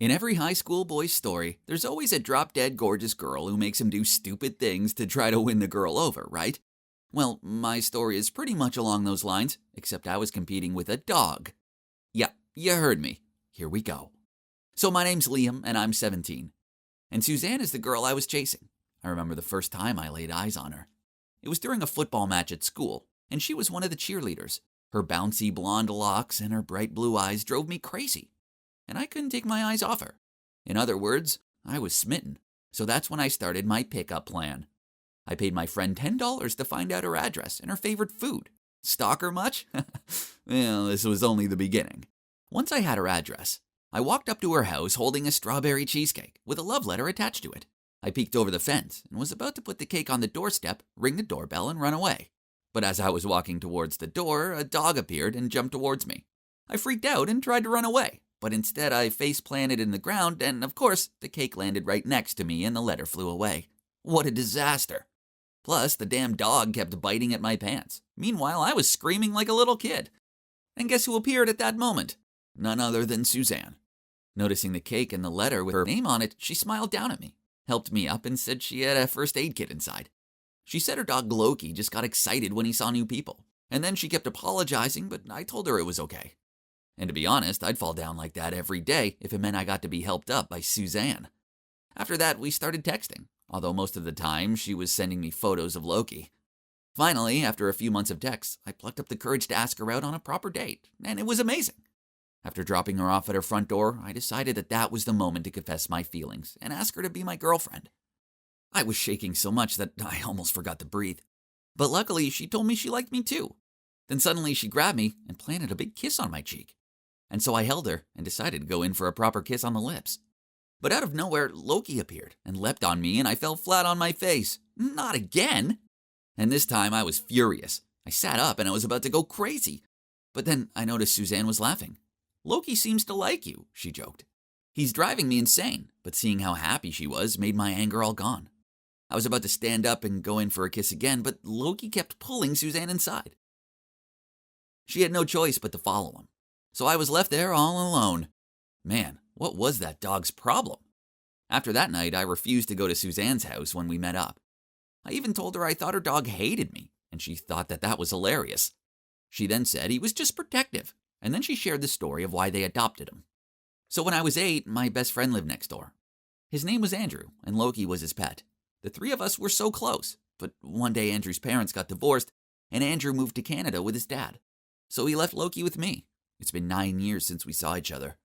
In every high school boy's story, there's always a drop-dead gorgeous girl who makes him do stupid things to try to win the girl over, right? Well, my story is pretty much along those lines, except I was competing with a dog. Yeah, you heard me. Here we go. So my name's Liam, and I'm 17. And Suzanne is the girl I was chasing. I remember the first time I laid eyes on her. It was during a football match at school, and she was one of the cheerleaders. Her bouncy blonde locks and her bright blue eyes drove me crazy, and I couldn't take my eyes off her. In other words, I was smitten. So that's when I started my pickup plan. I paid my friend $10 to find out her address and her favorite food. Stalk her much? Well, this was only the beginning. Once I had her address, I walked up to her house holding a strawberry cheesecake with a love letter attached to it. I peeked over the fence and was about to put the cake on the doorstep, ring the doorbell, and run away. But as I was walking towards the door, a dog appeared and jumped towards me. I freaked out and tried to run away, but instead I face planted in the ground, and of course, the cake landed right next to me and the letter flew away. What a disaster! Plus, the damn dog kept biting at my pants. Meanwhile, I was screaming like a little kid. And guess who appeared at that moment? None other than Suzanne. Noticing the cake and the letter with her name on it, she smiled down at me, helped me up, and said she had a first aid kit inside. She said her dog Loki just got excited when he saw new people, and then she kept apologizing, but I told her it was okay. And to be honest, I'd fall down like that every day if it meant I got to be helped up by Suzanne. After that, we started texting, although most of the time she was sending me photos of Loki. Finally, after a few months of texts, I plucked up the courage to ask her out on a proper date, and it was amazing. After dropping her off at her front door, I decided that was the moment to confess my feelings and ask her to be my girlfriend. I was shaking so much that I almost forgot to breathe. But luckily, she told me she liked me too. Then suddenly she grabbed me and planted a big kiss on my cheek. And so I held her and decided to go in for a proper kiss on the lips. But out of nowhere, Loki appeared and leapt on me and I fell flat on my face. Not again! And this time I was furious. I sat up and I was about to go crazy. But then I noticed Suzanne was laughing. "Loki seems to like you," she joked. "He's driving me insane," but seeing how happy she was made my anger all gone. I was about to stand up and go in for a kiss again, but Loki kept pulling Suzanne inside. She had no choice but to follow him. So I was left there all alone. Man, what was that dog's problem? After that night, I refused to go to Suzanne's house when we met up. I even told her I thought her dog hated me, and she thought that was hilarious. She then said he was just protective, and then she shared the story of why they adopted him. So when I was 8, my best friend lived next door. His name was Andrew, and Loki was his pet. The three of us were so close, but one day Andrew's parents got divorced, and Andrew moved to Canada with his dad. So he left Loki with me. It's been 9 years since we saw each other.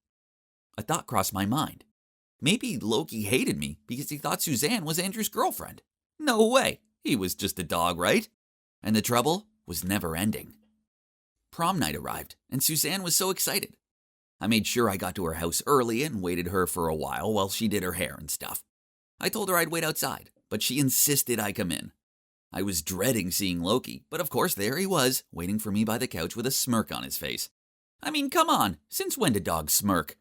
A thought crossed my mind. Maybe Loki hated me because he thought Suzanne was Andrew's girlfriend. No way! He was just a dog, right? And the trouble was never ending. Prom night arrived, and Suzanne was so excited. I made sure I got to her house early and waited her for a while she did her hair and stuff. I told her I'd wait outside, but she insisted I come in. I was dreading seeing Loki, but of course there he was, waiting for me by the couch with a smirk on his face. I mean, come on, since when do dogs smirk?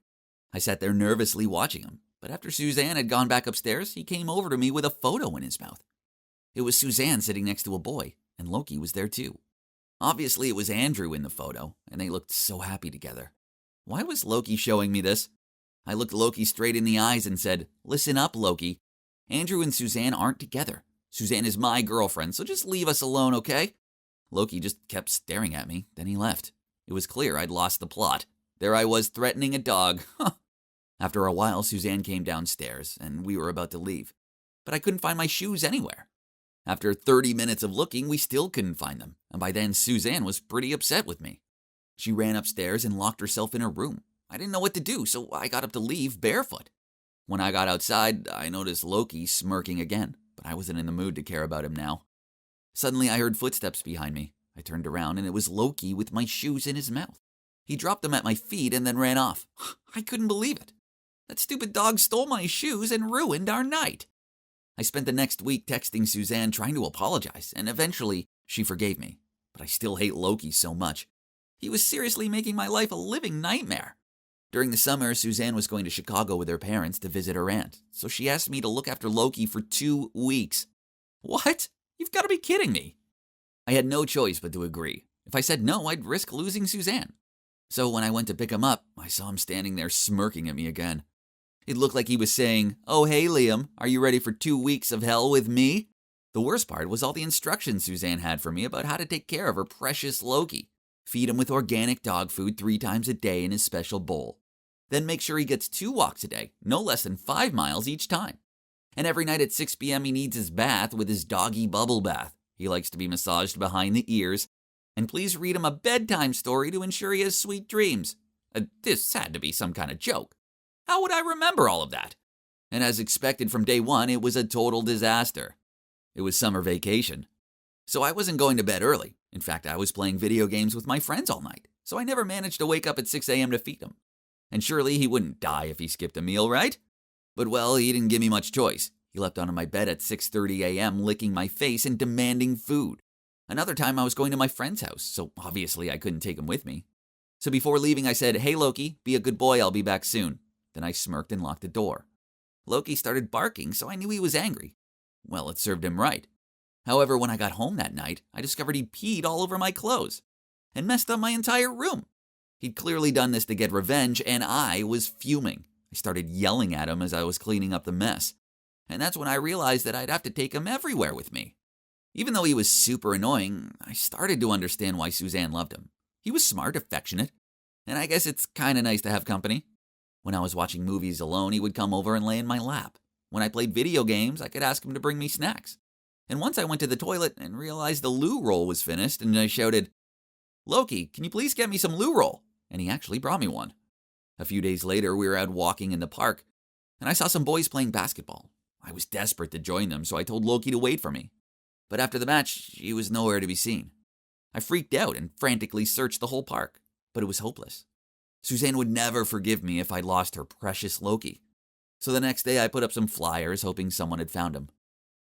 I sat there nervously watching him, but after Suzanne had gone back upstairs, he came over to me with a photo in his mouth. It was Suzanne sitting next to a boy, and Loki was there too. Obviously, it was Andrew in the photo, and they looked so happy together. Why was Loki showing me this? I looked Loki straight in the eyes and said, "Listen up, Loki. Andrew and Suzanne aren't together. Suzanne is my girlfriend, so just leave us alone, okay?" Loki just kept staring at me, then he left. It was clear I'd lost the plot. There I was threatening a dog. After a while, Suzanne came downstairs, and we were about to leave. But I couldn't find my shoes anywhere. After 30 minutes of looking, we still couldn't find them, and by then Suzanne was pretty upset with me. She ran upstairs and locked herself in her room. I didn't know what to do, so I got up to leave barefoot. When I got outside, I noticed Loki smirking again, but I wasn't in the mood to care about him now. Suddenly, I heard footsteps behind me. I turned around, and it was Loki with my shoes in his mouth. He dropped them at my feet and then ran off. I couldn't believe it. That stupid dog stole my shoes and ruined our night. I spent the next week texting Suzanne trying to apologize, and eventually she forgave me. But I still hate Loki so much. He was seriously making my life a living nightmare. During the summer, Suzanne was going to Chicago with her parents to visit her aunt, so she asked me to look after Loki for 2 weeks. What? You've got to be kidding me. I had no choice but to agree. If I said no, I'd risk losing Suzanne. So when I went to pick him up, I saw him standing there smirking at me again. It looked like he was saying, "Oh hey Liam, are you ready for 2 weeks of hell with me?" The worst part was all the instructions Suzanne had for me about how to take care of her precious Loki. Feed him with organic dog food 3 times a day in his special bowl. Then make sure he gets 2 walks a day, no less than 5 miles each time. And every night at 6 p.m. he needs his bath with his doggy bubble bath. He likes to be massaged behind the ears. And please read him a bedtime story to ensure he has sweet dreams. This had to be some kind of joke. How would I remember all of that? And as expected from day one, it was a total disaster. It was summer vacation. So I wasn't going to bed early. In fact, I was playing video games with my friends all night. So I never managed to wake up at 6 a.m. to feed him. And surely he wouldn't die if he skipped a meal, right? But well, he didn't give me much choice. He leapt onto my bed at 6:30 a.m., licking my face and demanding food. Another time I was going to my friend's house, so obviously I couldn't take him with me. So before leaving I said, "Hey Loki, be a good boy, I'll be back soon." Then I smirked and locked the door. Loki started barking, so I knew he was angry. Well, it served him right. However, when I got home that night, I discovered he'd peed all over my clothes and messed up my entire room. He'd clearly done this to get revenge, and I was fuming. I started yelling at him as I was cleaning up the mess. And that's when I realized that I'd have to take him everywhere with me. Even though he was super annoying, I started to understand why Suzanne loved him. He was smart, affectionate, and I guess it's kind of nice to have company. When I was watching movies alone, he would come over and lay in my lap. When I played video games, I could ask him to bring me snacks. And once I went to the toilet and realized the loo roll was finished, and I shouted, "Loki, can you please get me some loo roll?" And he actually brought me one. A few days later, we were out walking in the park, and I saw some boys playing basketball. I was desperate to join them, so I told Loki to wait for me. But after the match, he was nowhere to be seen. I freaked out and frantically searched the whole park, but it was hopeless. Suzanne would never forgive me if I lost her precious Loki. So the next day I put up some flyers hoping someone had found him.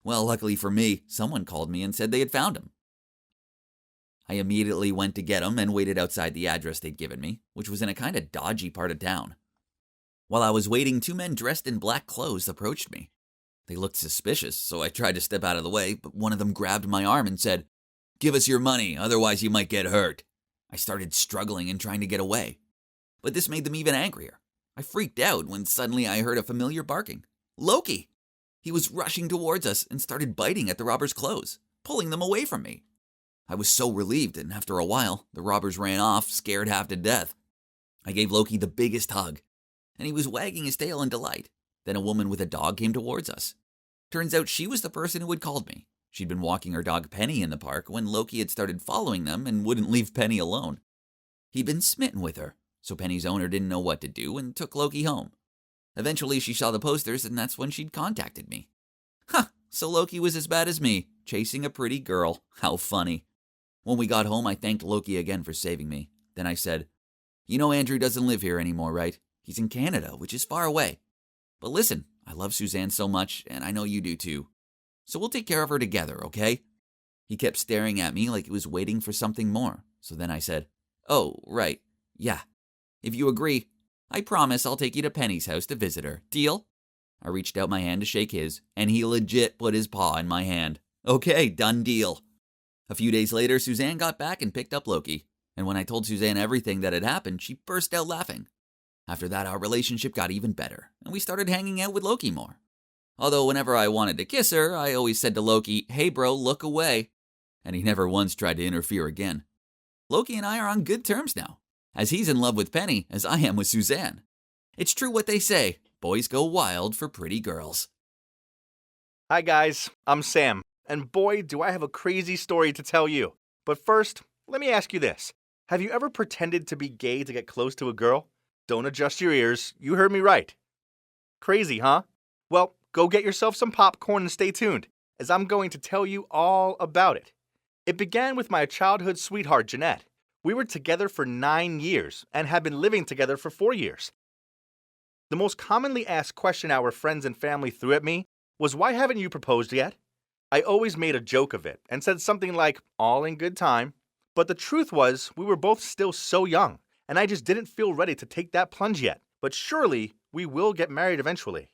Well, luckily for me, someone called me and said they had found him. I immediately went to get him and waited outside the address they'd given me, which was in a kind of dodgy part of town. While I was waiting, 2 men dressed in black clothes approached me. They looked suspicious, so I tried to step out of the way, but one of them grabbed my arm and said, "Give us your money, otherwise you might get hurt." I started struggling and trying to get away. But this made them even angrier. I freaked out when suddenly I heard a familiar barking. Loki! He was rushing towards us and started biting at the robbers' clothes, pulling them away from me. I was so relieved, and after a while, the robbers ran off, scared half to death. I gave Loki the biggest hug, and he was wagging his tail in delight. Then a woman with a dog came towards us. Turns out she was the person who had called me. She'd been walking her dog Penny in the park when Loki had started following them and wouldn't leave Penny alone. He'd been smitten with her, so Penny's owner didn't know what to do and took Loki home. Eventually she saw the posters, and that's when she'd contacted me. So Loki was as bad as me, chasing a pretty girl. How funny. When we got home, I thanked Loki again for saving me. Then I said, "You know Andrew doesn't live here anymore, right? He's in Canada, which is far away. But listen, I love Suzanne so much, and I know you do too. So we'll take care of her together, okay?" He kept staring at me like he was waiting for something more. So then I said, "Oh, right. Yeah. If you agree, I promise I'll take you to Penny's house to visit her. Deal?" I reached out my hand to shake his, and he legit put his paw in my hand. Okay, done deal. A few days later, Suzanne got back and picked up Loki. And when I told Suzanne everything that had happened, she burst out laughing. After that, our relationship got even better, and we started hanging out with Loki more. Although whenever I wanted to kiss her, I always said to Loki, "Hey bro, look away." And he never once tried to interfere again. Loki and I are on good terms now, as he's in love with Penny as I am with Suzanne. It's true what they say, boys go wild for pretty girls. Hi guys, I'm Sam, and boy do I have a crazy story to tell you. But first, let me ask you this. Have you ever pretended to be gay to get close to a girl? Don't adjust your ears, you heard me right. Crazy, huh? Well, go get yourself some popcorn and stay tuned, as I'm going to tell you all about it. It began with my childhood sweetheart, Jeanette. We were together for 9 years and had been living together for 4 years. The most commonly asked question our friends and family threw at me was, "Why haven't you proposed yet?" I always made a joke of it and said something like, "All in good time." But the truth was, we were both still so young, and I just didn't feel ready to take that plunge yet. But surely, we will get married eventually.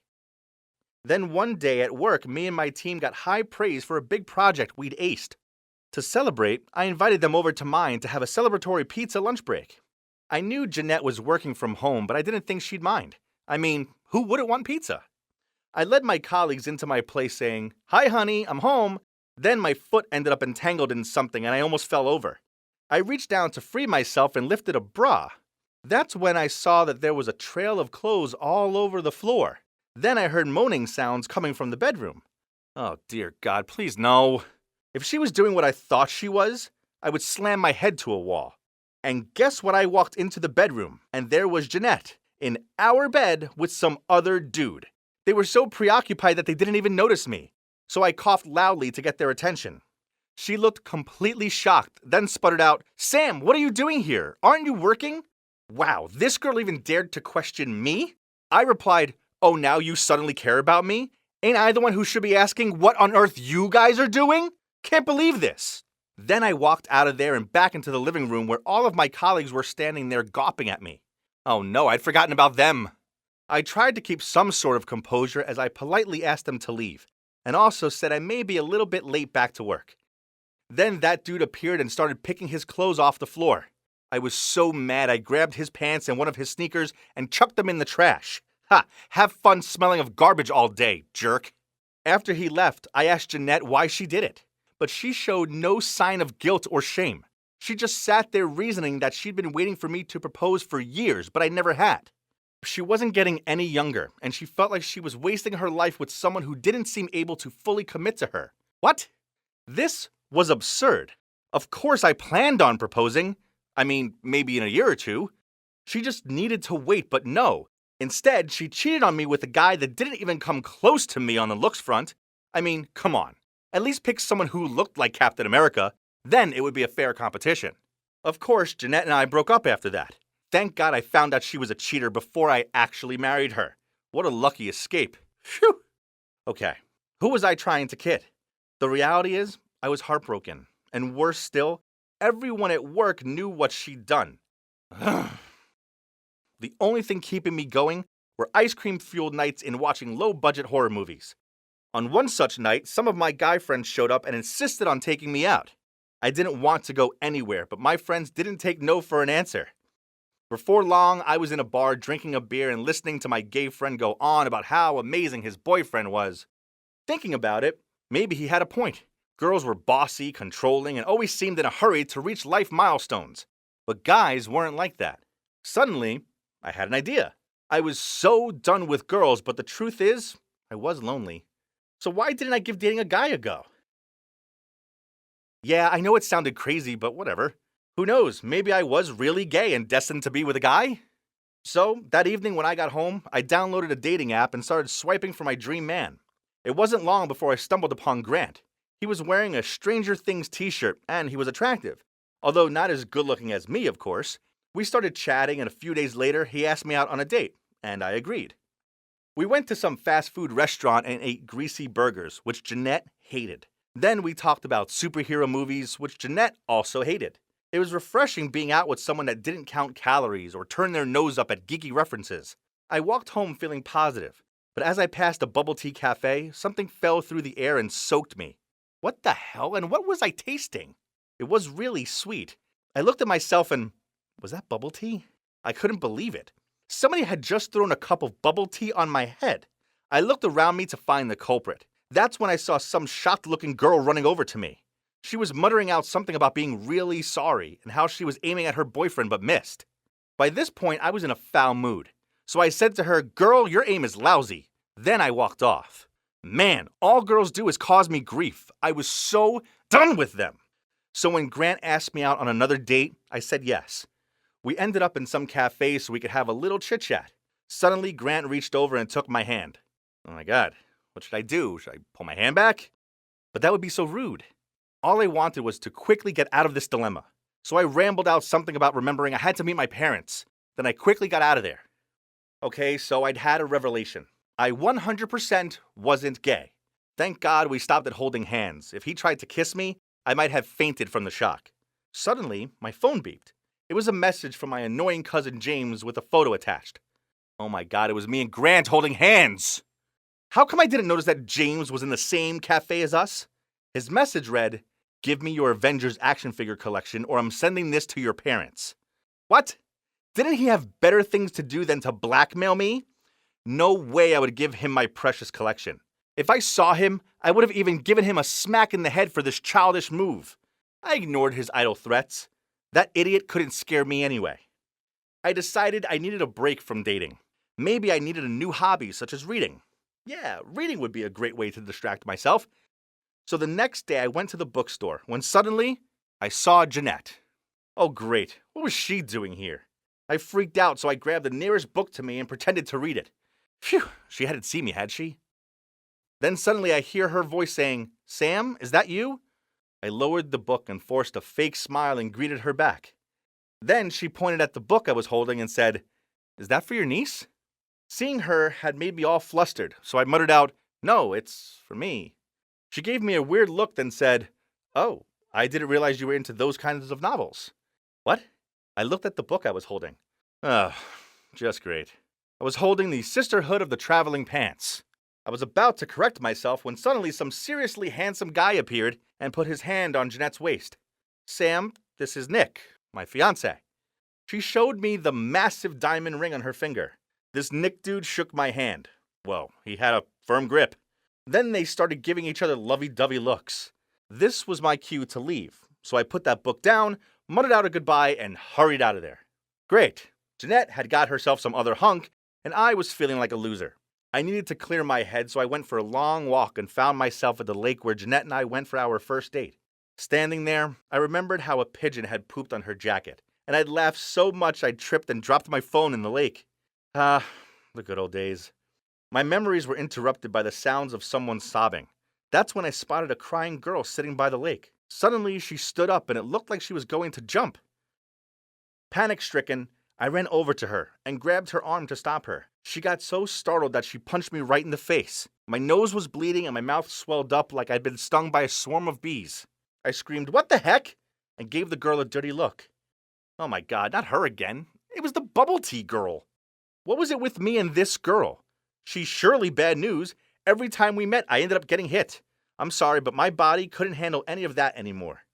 Then one day at work, me and my team got high praise for a big project we'd aced. To celebrate, I invited them over to mine to have a celebratory pizza lunch break. I knew Jeanette was working from home, but I didn't think she'd mind. I mean, Who wouldn't want pizza? I led my colleagues into my place saying, "Hi, honey, I'm home." Then my foot ended up entangled in something and I almost fell over. I reached down to free myself and lifted a bra. That's when I saw that there was a trail of clothes all over the floor. Then I heard moaning sounds coming from the bedroom. Oh, dear God, please no. If she was doing what I thought she was, I would slam my head to a wall. And guess what? I walked into the bedroom, and there was Jeanette in our bed with some other dude. They were so preoccupied that they didn't even notice me, so I coughed loudly to get their attention. She looked completely shocked, then sputtered out, "Sam, what are you doing here? Aren't you working?" Wow, this girl even dared to question me? I replied, "Oh, now you suddenly care about me? Ain't I the one who should be asking what on earth you guys are doing? Can't believe this." Then I walked out of there and back into the living room where all of my colleagues were standing there gawping at me. Oh no, I'd forgotten about them. I tried to keep some sort of composure as I politely asked them to leave, and also said I may be a little bit late back to work. Then that dude appeared and started picking his clothes off the floor. I was so mad I grabbed his pants and one of his sneakers and chucked them in the trash. Ha! Have fun smelling of garbage all day, jerk. After he left, I asked Jeanette why she did it, but she showed no sign of guilt or shame. She just sat there reasoning that she'd been waiting for me to propose for years, but I never had. She wasn't getting any younger, and she felt like she was wasting her life with someone who didn't seem able to fully commit to her. What? This was absurd. Of course I planned on proposing. I mean, maybe in a year or two. She just needed to wait, but no. Instead, she cheated on me with a guy that didn't even come close to me on the looks front. I mean, come on. At least pick someone who looked like Captain America. Then it would be a fair competition. Of course, Jeanette and I broke up after that. Thank God I found out she was a cheater before I actually married her. What a lucky escape. Phew. Okay, who was I trying to kid? The reality is, I was heartbroken. And worse still, everyone at work knew what she'd done. The only thing keeping me going were ice cream-fueled nights in watching low-budget horror movies. On one such night, some of my guy friends showed up and insisted on taking me out. I didn't want to go anywhere, but my friends didn't take no for an answer. Before long, I was in a bar drinking a beer and listening to my gay friend go on about how amazing his boyfriend was. Thinking about it, maybe he had a point. Girls were bossy, controlling, and always seemed in a hurry to reach life milestones. But guys weren't like that. Suddenly, I had an idea. I was so done with girls, but the truth is, I was lonely. So why didn't I give dating a guy a go? Yeah, I know it sounded crazy, but whatever. Who knows, maybe I was really gay and destined to be with a guy? So, that evening when I got home, I downloaded a dating app and started swiping for my dream man. It wasn't long before I stumbled upon Grant. He was wearing a Stranger Things t-shirt, and he was attractive. Although not as good-looking as me, of course. We started chatting, and a few days later, he asked me out on a date, and I agreed. We went to some fast food restaurant and ate greasy burgers, which Jeanette hated. Then we talked about superhero movies, which Jeanette also hated. It was refreshing being out with someone that didn't count calories or turn their nose up at geeky references. I walked home feeling positive, but as I passed a bubble tea cafe, something fell through the air and soaked me. What the hell, and what was I tasting? It was really sweet. I looked at myself and, was that bubble tea? I couldn't believe it. Somebody had just thrown a cup of bubble tea on my head. I looked around me to find the culprit. That's when I saw some shocked-looking girl running over to me. She was muttering out something about being really sorry and how she was aiming at her boyfriend but missed. By this point, I was in a foul mood. So I said to her, "Girl, your aim is lousy." Then I walked off. Man, all girls do is cause me grief. I was so done with them. So when Grant asked me out on another date, I said yes. We ended up in some cafe so we could have a little chit-chat. Suddenly, Grant reached over and took my hand. Oh my God, what should I do? Should I pull my hand back? But that would be so rude. All I wanted was to quickly get out of this dilemma. So I rambled out something about remembering I had to meet my parents. Then I quickly got out of there. Okay, so I'd had a revelation. I 100% wasn't gay. Thank God we stopped at holding hands. If he tried to kiss me, I might have fainted from the shock. Suddenly, my phone beeped. It was a message from my annoying cousin James with a photo attached. Oh my God, it was me and Grant holding hands! How come I didn't notice that James was in the same cafe as us? His message read, "Give me your Avengers action figure collection or I'm sending this to your parents." What? Didn't he have better things to do than to blackmail me? No way I would give him my precious collection. If I saw him, I would have even given him a smack in the head for this childish move. I ignored his idle threats. That idiot couldn't scare me anyway. I decided I needed a break from dating. Maybe I needed a new hobby, such as reading. Yeah, reading would be a great way to distract myself. So the next day I went to the bookstore when suddenly I saw Jeanette. Oh great, what was she doing here? I freaked out, so I grabbed the nearest book to me and pretended to read it. Phew, she hadn't seen me, had she? Then suddenly I hear her voice saying, "Sam, is that you?" I lowered the book and forced a fake smile and greeted her back. Then she pointed at the book I was holding and said, "Is that for your niece?" Seeing her had made me all flustered, so I muttered out, "No, it's for me." She gave me a weird look, then said, "Oh, I didn't realize you were into those kinds of novels." What? I looked at the book I was holding. Just great. I was holding the Sisterhood of the Traveling Pants. I was about to correct myself when suddenly some seriously handsome guy appeared and put his hand on Jeanette's waist. "Sam, this is Nick, my fiancé." She showed me the massive diamond ring on her finger. This Nick dude shook my hand. Well, he had a firm grip. Then they started giving each other lovey-dovey looks. This was my cue to leave, so I put that book down, muttered out a goodbye, and hurried out of there. Great. Jeanette had got herself some other hunk, and I was feeling like a loser. I needed to clear my head, so I went for a long walk and found myself at the lake where Jeanette and I went for our first date. Standing there, I remembered how a pigeon had pooped on her jacket, and I'd laughed so much I tripped and dropped my phone in the lake. Ah, the good old days. My memories were interrupted by the sounds of someone sobbing. That's when I spotted a crying girl sitting by the lake. Suddenly, she stood up and it looked like she was going to jump. Panic-stricken, I ran over to her and grabbed her arm to stop her. She got so startled that she punched me right in the face. My nose was bleeding and my mouth swelled up like I'd been stung by a swarm of bees. I screamed, "What the heck?" and gave the girl a dirty look. Oh my God, not her again. It was the bubble tea girl. What was it with me and this girl? She's surely bad news. Every time we met, I ended up getting hit. I'm sorry, but my body couldn't handle any of that anymore.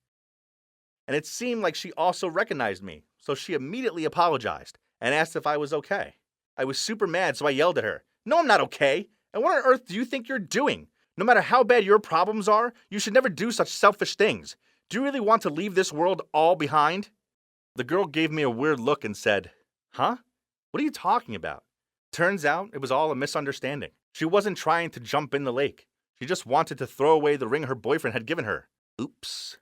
And it seemed like she also recognized me, so she immediately apologized and asked if I was okay. I was super mad, so I yelled at her, "No, I'm not okay. And what on earth do you think you're doing? No matter how bad your problems are, you should never do such selfish things. Do you really want to leave this world all behind?" The girl gave me a weird look and said, "Huh? What are you talking about?" Turns out it was all a misunderstanding. She wasn't trying to jump in the lake. She just wanted to throw away the ring her boyfriend had given her. Oops.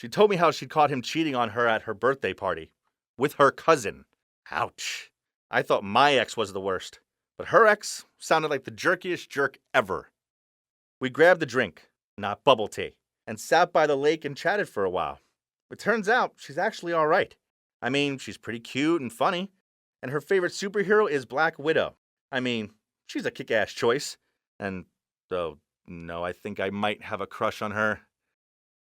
She told me how she'd caught him cheating on her at her birthday party. With her cousin. Ouch. I thought my ex was the worst. But her ex sounded like the jerkiest jerk ever. We grabbed a drink, not bubble tea, and sat by the lake and chatted for a while. It turns out she's actually alright. I mean, she's pretty cute and funny. And her favorite superhero is Black Widow. I mean, she's a kick-ass choice. And, oh, no, I think I might have a crush on her.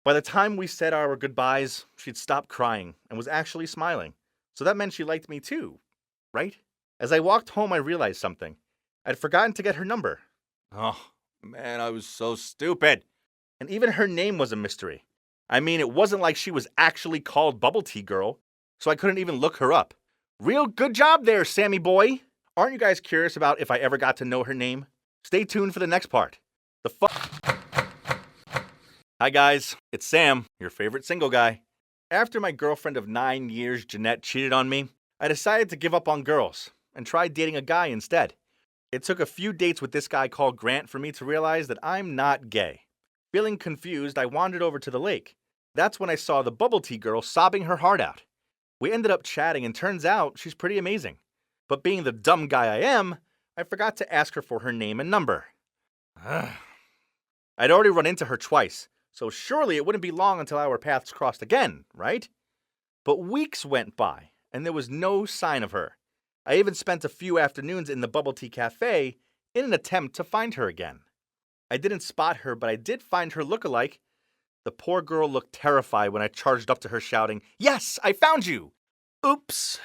By the time we said our goodbyes, she'd stopped crying and was actually smiling. So that meant she liked me too, right? As I walked home, I realized something. I'd forgotten to get her number. Oh, man, I was so stupid. And even her name was a mystery. I mean, it wasn't like she was actually called Bubble Tea Girl, so I couldn't even look her up. Real good job there, Sammy boy. Aren't you guys curious about if I ever got to know her name? Stay tuned for the next part. Hi guys, it's Sam, your favorite single guy. After my girlfriend of 9 years, Jeanette, cheated on me, I decided to give up on girls and try dating a guy instead. It took a few dates with this guy called Grant for me to realize that I'm not gay. Feeling confused, I wandered over to the lake. That's when I saw the bubble tea girl sobbing her heart out. We ended up chatting and turns out she's pretty amazing. But being the dumb guy I am, I forgot to ask her for her name and number. I'd already run into her twice, so surely it wouldn't be long until our paths crossed again, right? But weeks went by, and there was no sign of her. I even spent a few afternoons in the bubble tea cafe in an attempt to find her again. I didn't spot her, but I did find her look-alike. The poor girl looked terrified when I charged up to her shouting, "Yes, I found you!" Oops.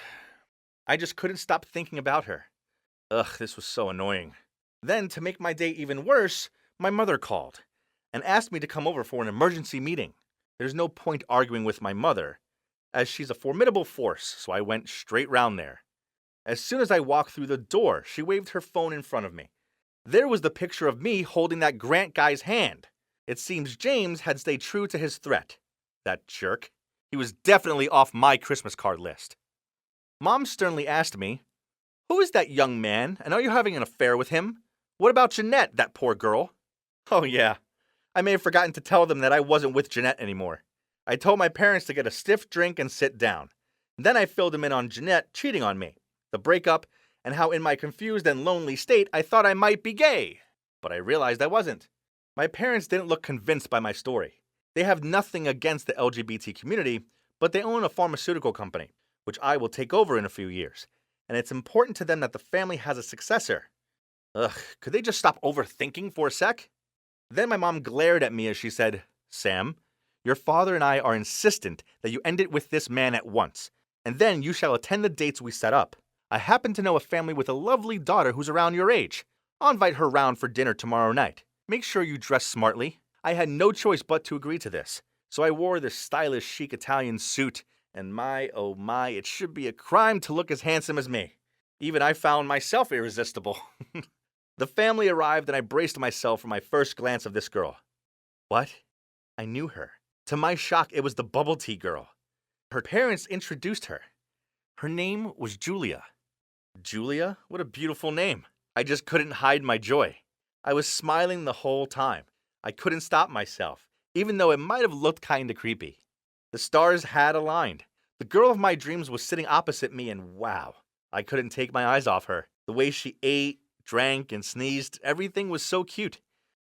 I just couldn't stop thinking about her. Ugh, this was so annoying. Then, to make my day even worse, my mother called and asked me to come over for an emergency meeting. There's no point arguing with my mother, as she's a formidable force, so I went straight round there. As soon as I walked through the door, she waved her phone in front of me. There was the picture of me holding that Grant guy's hand. It seems James had stayed true to his threat. That jerk. He was definitely off my Christmas card list. Mom sternly asked me, "Who is that young man, and are you having an affair with him? What about Jeanette, that poor girl?" Oh yeah, I may have forgotten to tell them that I wasn't with Jeanette anymore. I told my parents to get a stiff drink and sit down. Then I filled them in on Jeanette cheating on me, the breakup, and how in my confused and lonely state I thought I might be gay. But I realized I wasn't. My parents didn't look convinced by my story. They have nothing against the LGBT community, but they own a pharmaceutical company, which I will take over in a few years, and it's important to them that the family has a successor. Ugh, could they just stop overthinking for a sec? Then my mom glared at me as she said, "Sam, your father and I are insistent that you end it with this man at once, and then you shall attend the dates we set up. I happen to know a family with a lovely daughter who's around your age. I'll invite her round for dinner tomorrow night. Make sure you dress smartly." I had no choice but to agree to this, so I wore this stylish chic Italian suit, and my, oh my, it should be a crime to look as handsome as me. Even I found myself irresistible. The family arrived and I braced myself for my first glance of this girl. What? I knew her. To my shock, it was the bubble tea girl. Her parents introduced her. Her name was Julia. Julia? What a beautiful name. I just couldn't hide my joy. I was smiling the whole time. I couldn't stop myself, even though it might have looked kinda creepy. The stars had aligned. The girl of my dreams was sitting opposite me, and wow, I couldn't take my eyes off her. The way she ate, drank, and sneezed, everything was so cute.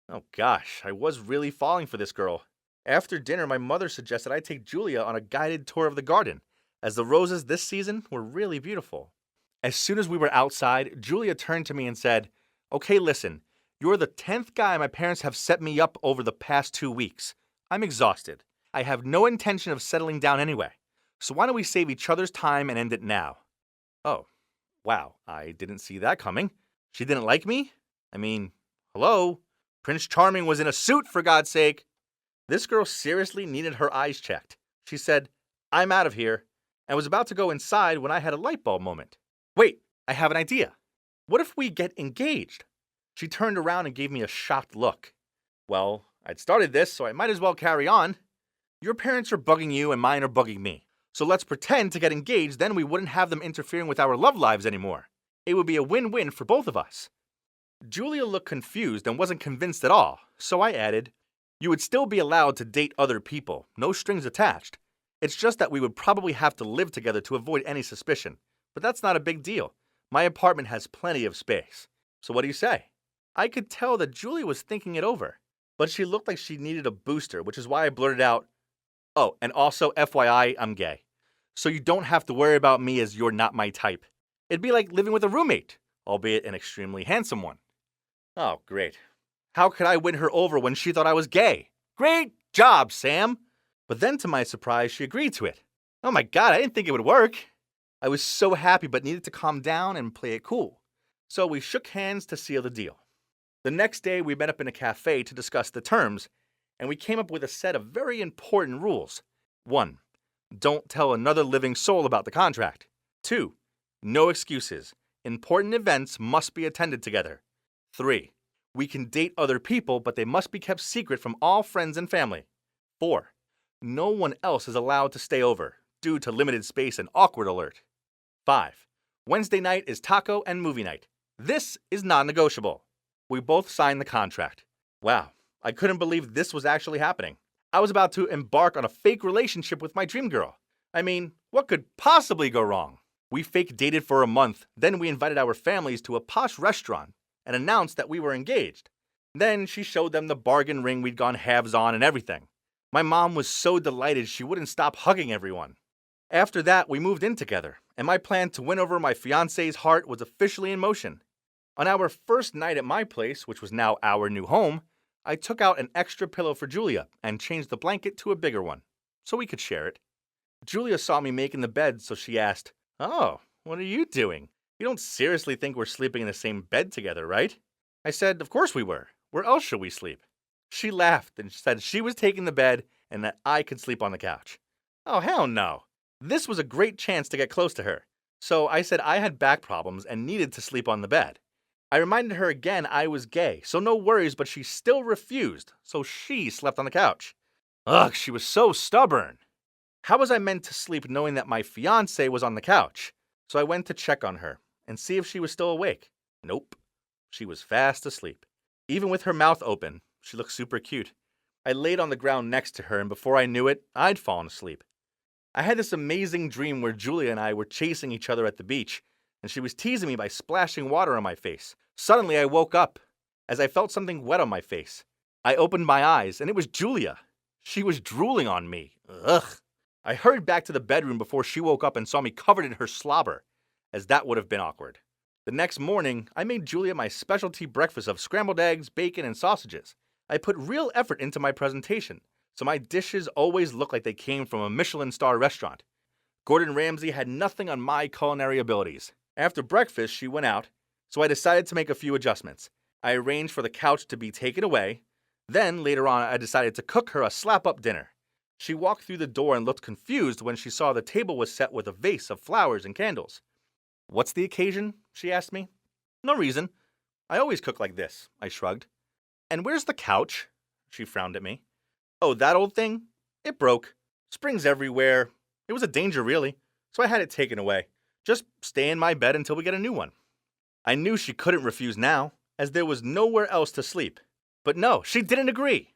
Oh gosh, I was really falling for this girl. After dinner, my mother suggested I take Julia on a guided tour of the garden, as the roses this season were really beautiful. As soon as we were outside, Julia turned to me and said, "Okay, listen. You're the 10th guy my parents have set me up over the past 2 weeks. I'm exhausted. I have no intention of settling down anyway. So why don't we save each other's time and end it now?" Oh, wow, I didn't see that coming. She didn't like me? I mean, hello? Prince Charming was in a suit, for God's sake. This girl seriously needed her eyes checked. She said, "I'm out of here," and was about to go inside when I had a light bulb moment. Wait, I have an idea. What if we get engaged? She turned around and gave me a shocked look. Well, I'd started this, so I might as well carry on. Your parents are bugging you and mine are bugging me. So let's pretend to get engaged, then we wouldn't have them interfering with our love lives anymore. It would be a win-win for both of us. Julia looked confused and wasn't convinced at all, so I added, "You would still be allowed to date other people, no strings attached. It's just that we would probably have to live together to avoid any suspicion. But that's not a big deal. My apartment has plenty of space. So what do you say?" I could tell that Julia was thinking it over, but she looked like she needed a booster, which is why I blurted out, "Oh, and also, FYI, I'm gay. So you don't have to worry about me as you're not my type. It'd be like living with a roommate, albeit an extremely handsome one." Oh, great. How could I win her over when she thought I was gay? Great job, Sam! But then to my surprise, she agreed to it. Oh my God, I didn't think it would work. I was so happy but needed to calm down and play it cool. So we shook hands to seal the deal. The next day, we met up in a cafe to discuss the terms, and we came up with a set of very important rules. 1. Don't tell another living soul about the contract. 2. No excuses. Important events must be attended together. 3. We can date other people, but they must be kept secret from all friends and family. 4. No one else is allowed to stay over, due to limited space and awkward alert. 5. Wednesday night is taco and movie night. This is non-negotiable. We both signed the contract. Wow, I couldn't believe this was actually happening. I was about to embark on a fake relationship with my dream girl. I mean, what could possibly go wrong? We fake dated for a month, then we invited our families to a posh restaurant and announced that we were engaged. Then she showed them the bargain ring we'd gone halves on and everything. My mom was so delighted she wouldn't stop hugging everyone. After that, we moved in together, and my plan to win over my fiancé's heart was officially in motion. On our first night at my place, which was now our new home, I took out an extra pillow for Julia and changed the blanket to a bigger one, so we could share it. Julia saw me making the bed, so she asked, "Oh, what are you doing? You don't seriously think we're sleeping in the same bed together, right?" I said, "Of course we were. Where else should we sleep?" She laughed and said she was taking the bed and that I could sleep on the couch. Oh, hell no. This was a great chance to get close to her, So I said I had back problems and needed to sleep on the bed. I reminded her again I was gay, so no worries, but she still refused, so she slept on the couch. Ugh, she was so stubborn. How was I meant to sleep knowing that my fiance was on the couch? So I went to check on her and see if she was still awake. Nope. She was fast asleep. Even with her mouth open, she looked super cute. I laid on the ground next to her, and before I knew it, I'd fallen asleep. I had this amazing dream where Julia and I were chasing each other at the beach, and she was teasing me by splashing water on my face. Suddenly, I woke up as I felt something wet on my face. I opened my eyes, and it was Julia. She was drooling on me. Ugh. I hurried back to the bedroom before she woke up and saw me covered in her slobber, as that would have been awkward. The next morning, I made Julia my specialty breakfast of scrambled eggs, bacon, and sausages. I put real effort into my presentation, so my dishes always look like they came from a Michelin star restaurant. Gordon Ramsay had nothing on my culinary abilities. After breakfast, she went out, so I decided to make a few adjustments. I arranged for the couch to be taken away. Then, later on, I decided to cook her a slap-up dinner. She walked through the door and looked confused when she saw the table was set with a vase of flowers and candles. "What's the occasion?" she asked me. "No reason. I always cook like this," I shrugged. "And where's the couch?" She frowned at me. "Oh, that old thing? It broke. Springs everywhere. It was a danger, really, so I had it taken away. Just stay in my bed until we get a new one." I knew she couldn't refuse now, as there was nowhere else to sleep. But no, she didn't agree.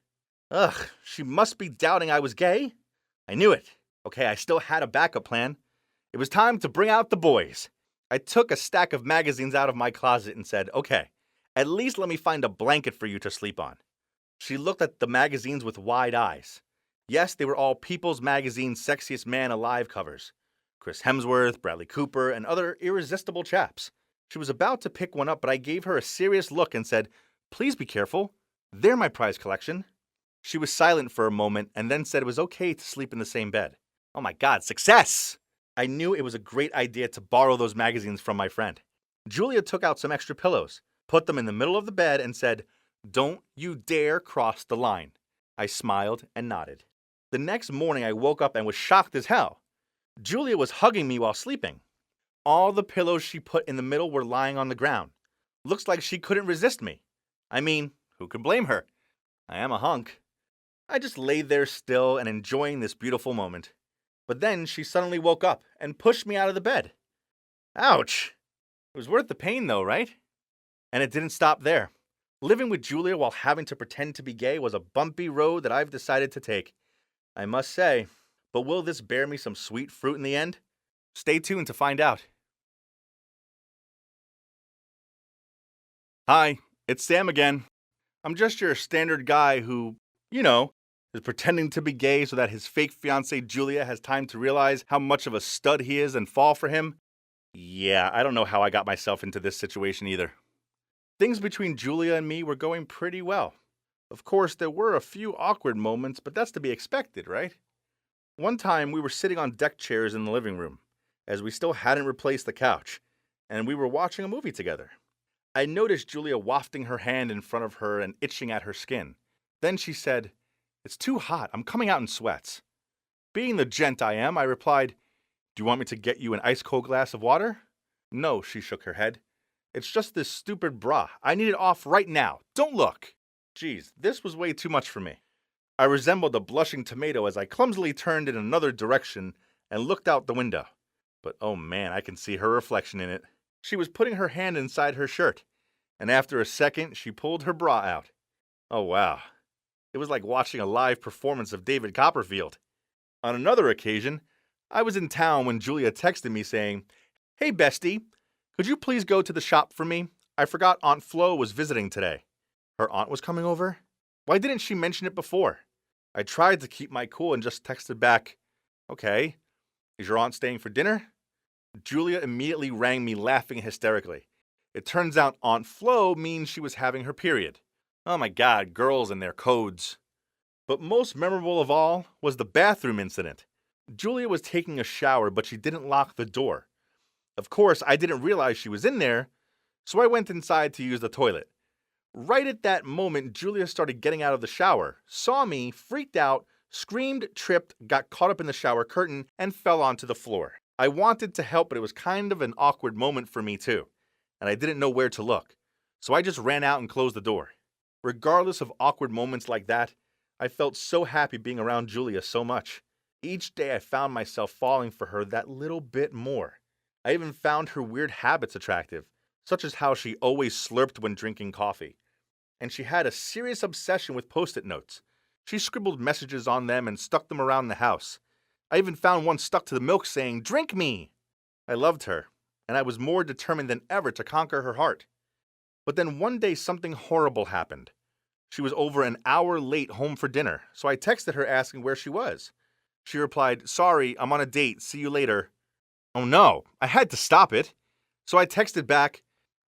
Ugh, she must be doubting I was gay. I knew it. Okay, I still had a backup plan. It was time to bring out the boys. I took a stack of magazines out of my closet and said, "Okay, at least let me find a blanket for you to sleep on." She looked at the magazines with wide eyes. Yes, they were all People's Magazine's Sexiest Man Alive covers. Chris Hemsworth, Bradley Cooper, and other irresistible chaps. She was about to pick one up, but I gave her a serious look and said, "Please be careful. They're my prize collection." She was silent for a moment and then said it was okay to sleep in the same bed. Oh my God, success! I knew it was a great idea to borrow those magazines from my friend. Julia took out some extra pillows, put them in the middle of the bed, and said, "Don't you dare cross the line." I smiled and nodded. The next morning I woke up and was shocked as hell. Julia was hugging me while sleeping. All the pillows she put in the middle were lying on the ground. Looks like she couldn't resist me. I mean, who could blame her? I am a hunk. I just lay there still and enjoying this beautiful moment. But then she suddenly woke up and pushed me out of the bed. Ouch! It was worth the pain though, right? And it didn't stop there. Living with Julia while having to pretend to be gay was a bumpy road that I've decided to take. I must say, but will this bear me some sweet fruit in the end? Stay tuned to find out. Hi, it's Sam again. I'm just your standard guy who, is pretending to be gay so that his fake fiancée Julia has time to realize how much of a stud he is and fall for him. Yeah, I don't know how I got myself into this situation either. Things between Julia and me were going pretty well. Of course, there were a few awkward moments, but that's to be expected, right? One time, we were sitting on deck chairs in the living room, as we still hadn't replaced the couch, and we were watching a movie together. I noticed Julia wafting her hand in front of her and itching at her skin. Then she said, "It's too hot, I'm coming out in sweats." Being the gent I am, I replied, "Do you want me to get you an ice-cold glass of water?" "No," she shook her head. "It's just this stupid bra. I need it off right now. Don't look." Geez, this was way too much for me. I resembled a blushing tomato as I clumsily turned in another direction and looked out the window. But oh man, I can see her reflection in it. She was putting her hand inside her shirt, and after a second, she pulled her bra out. Oh wow. It was like watching a live performance of David Copperfield. On another occasion, I was in town when Julia texted me saying, "Hey bestie, could you please go to the shop for me? I forgot Aunt Flo was visiting today." Her aunt was coming over? Why didn't she mention it before? I tried to keep my cool and just texted back, "Okay, is your aunt staying for dinner?" Julia immediately rang me laughing hysterically. It turns out Aunt Flo means she was having her period. Oh my God, girls and their codes. But most memorable of all was the bathroom incident. Julia was taking a shower, but she didn't lock the door. Of course, I didn't realize she was in there, so I went inside to use the toilet. Right at that moment, Julia started getting out of the shower, saw me, freaked out, screamed, tripped, got caught up in the shower curtain, and fell onto the floor. I wanted to help, but it was kind of an awkward moment for me too, and I didn't know where to look. So I just ran out and closed the door. Regardless of awkward moments like that, I felt so happy being around Julia so much. Each day I found myself falling for her that little bit more. I even found her weird habits attractive, such as how she always slurped when drinking coffee. And she had a serious obsession with post-it notes. She scribbled messages on them and stuck them around the house. I even found one stuck to the milk saying, "Drink me!" I loved her, and I was more determined than ever to conquer her heart. But then one day something horrible happened. She was over an hour late home for dinner, so I texted her asking where she was. She replied, "Sorry, I'm on a date, see you later." Oh no, I had to stop it. So I texted back,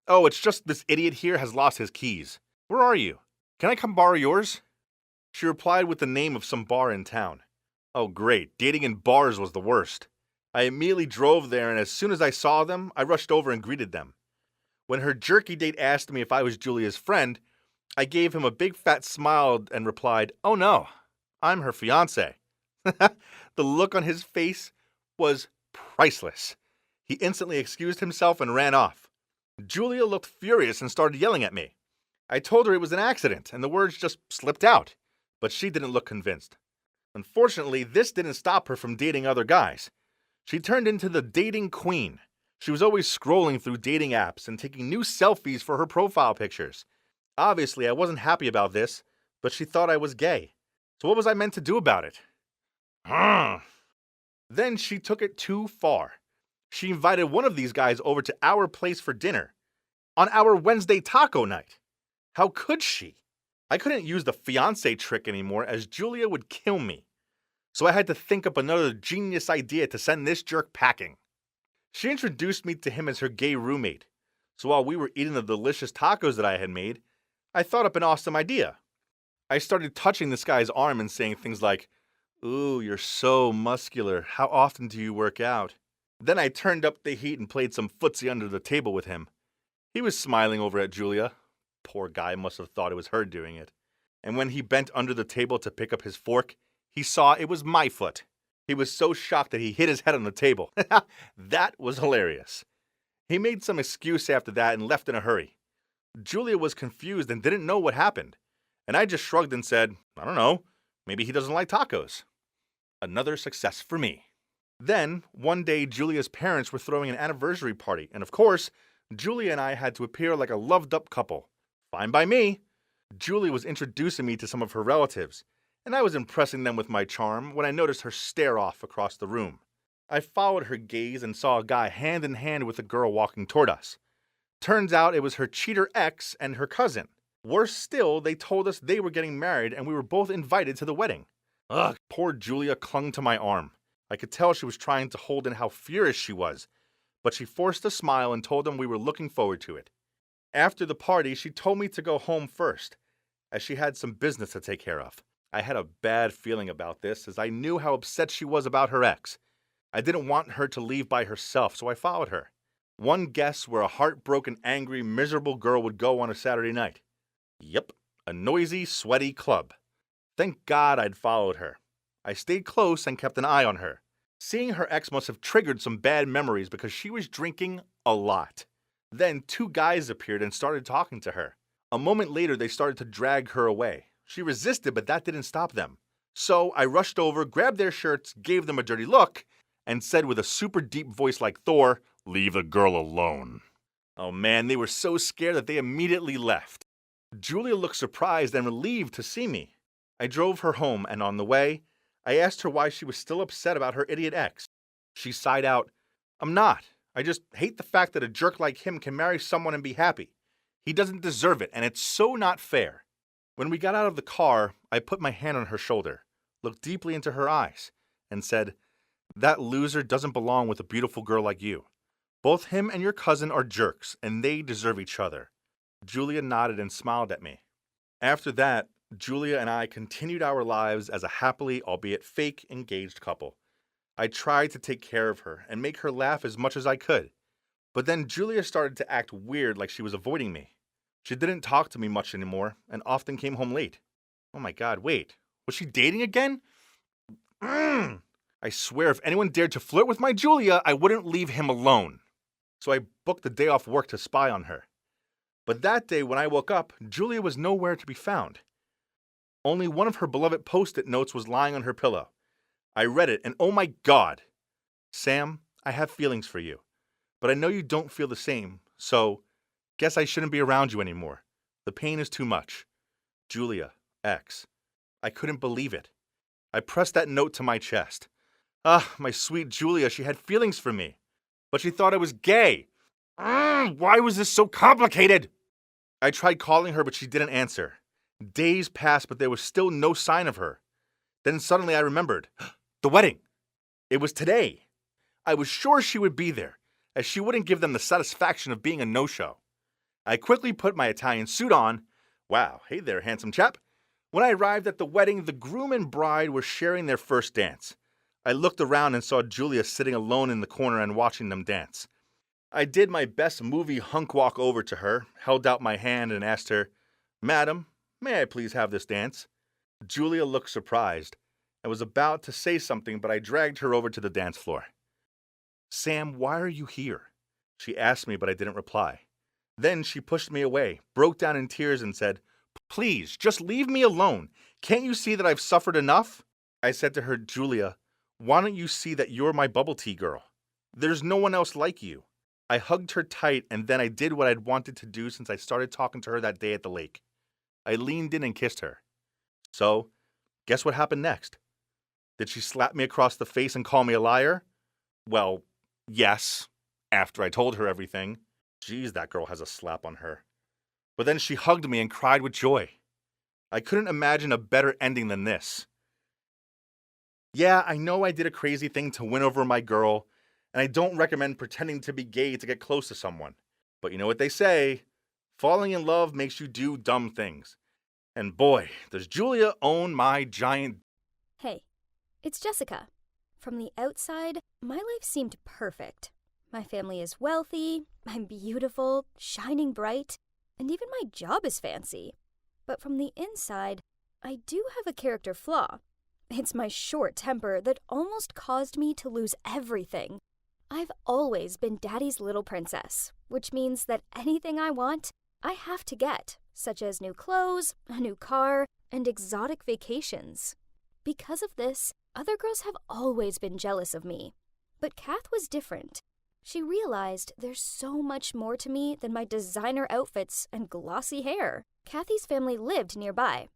"Oh, it's just this idiot here has lost his keys. Where are you? Can I come borrow yours?" She replied with the name of some bar in town. Oh great, dating in bars was the worst. I immediately drove there, and as soon as I saw them, I rushed over and greeted them. When her jerky date asked me if I was Julia's friend, I gave him a big fat smile and replied, "Oh no, I'm her fiancé." The look on his face was priceless. He instantly excused himself and ran off. Julia looked furious and started yelling at me. I told her it was an accident and the words just slipped out, but she didn't look convinced. Unfortunately, this didn't stop her from dating other guys. She turned into the dating queen. She was always scrolling through dating apps and taking new selfies for her profile pictures. Obviously, I wasn't happy about this, but she thought I was gay. So what was I meant to do about it? Then she took it too far. She invited one of these guys over to our place for dinner on our Wednesday taco night. How could she? I couldn't use the fiancé trick anymore as Julia would kill me. So I had to think up another genius idea to send this jerk packing. She introduced me to him as her gay roommate. So while we were eating the delicious tacos that I had made, I thought up an awesome idea. I started touching this guy's arm and saying things like, "Ooh, you're so muscular. How often do you work out?" Then I turned up the heat and played some footsie under the table with him. He was smiling over at Julia. Poor guy must have thought it was her doing it. And when he bent under the table to pick up his fork, he saw it was my foot. He was so shocked that he hit his head on the table. That was hilarious. He made some excuse after that and left in a hurry. Julia was confused and didn't know what happened. And I just shrugged and said, "I don't know, maybe he doesn't like tacos." Another success for me. Then, one day, Julia's parents were throwing an anniversary party, and of course, Julia and I had to appear like a loved-up couple. Fine by me. Julia was introducing me to some of her relatives, and I was impressing them with my charm when I noticed her stare off across the room. I followed her gaze and saw a guy hand in hand with a girl walking toward us. Turns out it was her cheater ex and her cousin. Worse still, they told us they were getting married and we were both invited to the wedding. Ugh, poor Julia clung to my arm. I could tell she was trying to hold in how furious she was, but she forced a smile and told them we were looking forward to it. After the party, she told me to go home first, as she had some business to take care of. I had a bad feeling about this, as I knew how upset she was about her ex. I didn't want her to leave by herself, so I followed her. One guess where a heartbroken, angry, miserable girl would go on a Saturday night. Yep, a noisy, sweaty club. Thank God I'd followed her. I stayed close and kept an eye on her. Seeing her ex must have triggered some bad memories because she was drinking a lot. Then two guys appeared and started talking to her. A moment later, they started to drag her away. She resisted, but that didn't stop them. So I rushed over, grabbed their shirts, gave them a dirty look, and said with a super deep voice like Thor, "Leave the girl alone." Oh man, they were so scared that they immediately left. Julia looked surprised and relieved to see me. I drove her home, and on the way, I asked her why she was still upset about her idiot ex. She sighed out, "I'm not. I just hate the fact that a jerk like him can marry someone and be happy. He doesn't deserve it, and it's so not fair." When we got out of the car, I put my hand on her shoulder, looked deeply into her eyes, and said, "That loser doesn't belong with a beautiful girl like you. Both him and your cousin are jerks, and they deserve each other." Julia nodded and smiled at me. After that, Julia and I continued our lives as a happily, albeit fake, engaged couple. I tried to take care of her and make her laugh as much as I could. But then Julia started to act weird, like she was avoiding me. She didn't talk to me much anymore and often came home late. Oh my God, wait. Was she dating again? I swear if anyone dared to flirt with my Julia, I wouldn't leave him alone. So I booked the day off work to spy on her. But that day when I woke up, Julia was nowhere to be found. Only one of her beloved post-it notes was lying on her pillow. I read it, and oh my God! Sam, I have feelings for you, but I know you don't feel the same, so guess I shouldn't be around you anymore. The pain is too much. Julia, X. I couldn't believe it. I pressed that note to my chest. Ah, my sweet Julia, she had feelings for me, but she thought I was gay. Why was this so complicated? I tried calling her, but she didn't answer. Days passed, but there was still no sign of her. Then suddenly I remembered. The wedding. It was today. I was sure she would be there, as she wouldn't give them the satisfaction of being a no-show. I quickly put my Italian suit on. Wow, hey there, handsome chap. When I arrived at the wedding, the groom and bride were sharing their first dance. I looked around and saw Julia sitting alone in the corner and watching them dance. I did my best movie hunk walk over to her, held out my hand and asked her, "Madam, may I please have this dance?" Julia looked surprised. I was about to say something, but I dragged her over to the dance floor. "Sam, why are you here?" She asked me, but I didn't reply. Then she pushed me away, broke down in tears and said, "Please, just leave me alone. Can't you see that I've suffered enough?" I said to her, "Julia, why don't you see that you're my bubble tea girl? There's no one else like you." I hugged her tight, and then I did what I'd wanted to do since I started talking to her that day at the lake. I leaned in and kissed her. So, guess what happened next? Did she slap me across the face and call me a liar? Well, yes, after I told her everything. Geez, that girl has a slap on her. But then she hugged me and cried with joy. I couldn't imagine a better ending than this. Yeah, I know I did a crazy thing to win over my girl, and I don't recommend pretending to be gay to get close to someone. But you know what they say, falling in love makes you do dumb things. And boy, does Julia own my giant... Hey, it's Jessica. From the outside, my life seemed perfect. My family is wealthy, I'm beautiful, shining bright, and even my job is fancy. But from the inside, I do have a character flaw. It's my short temper that almost caused me to lose everything. I've always been Daddy's little princess, which means that anything I want, I have to get, such as new clothes, a new car, and exotic vacations. Because of this, other girls have always been jealous of me. But Kath was different. She realized there's so much more to me than my designer outfits and glossy hair. Kathy's family lived nearby.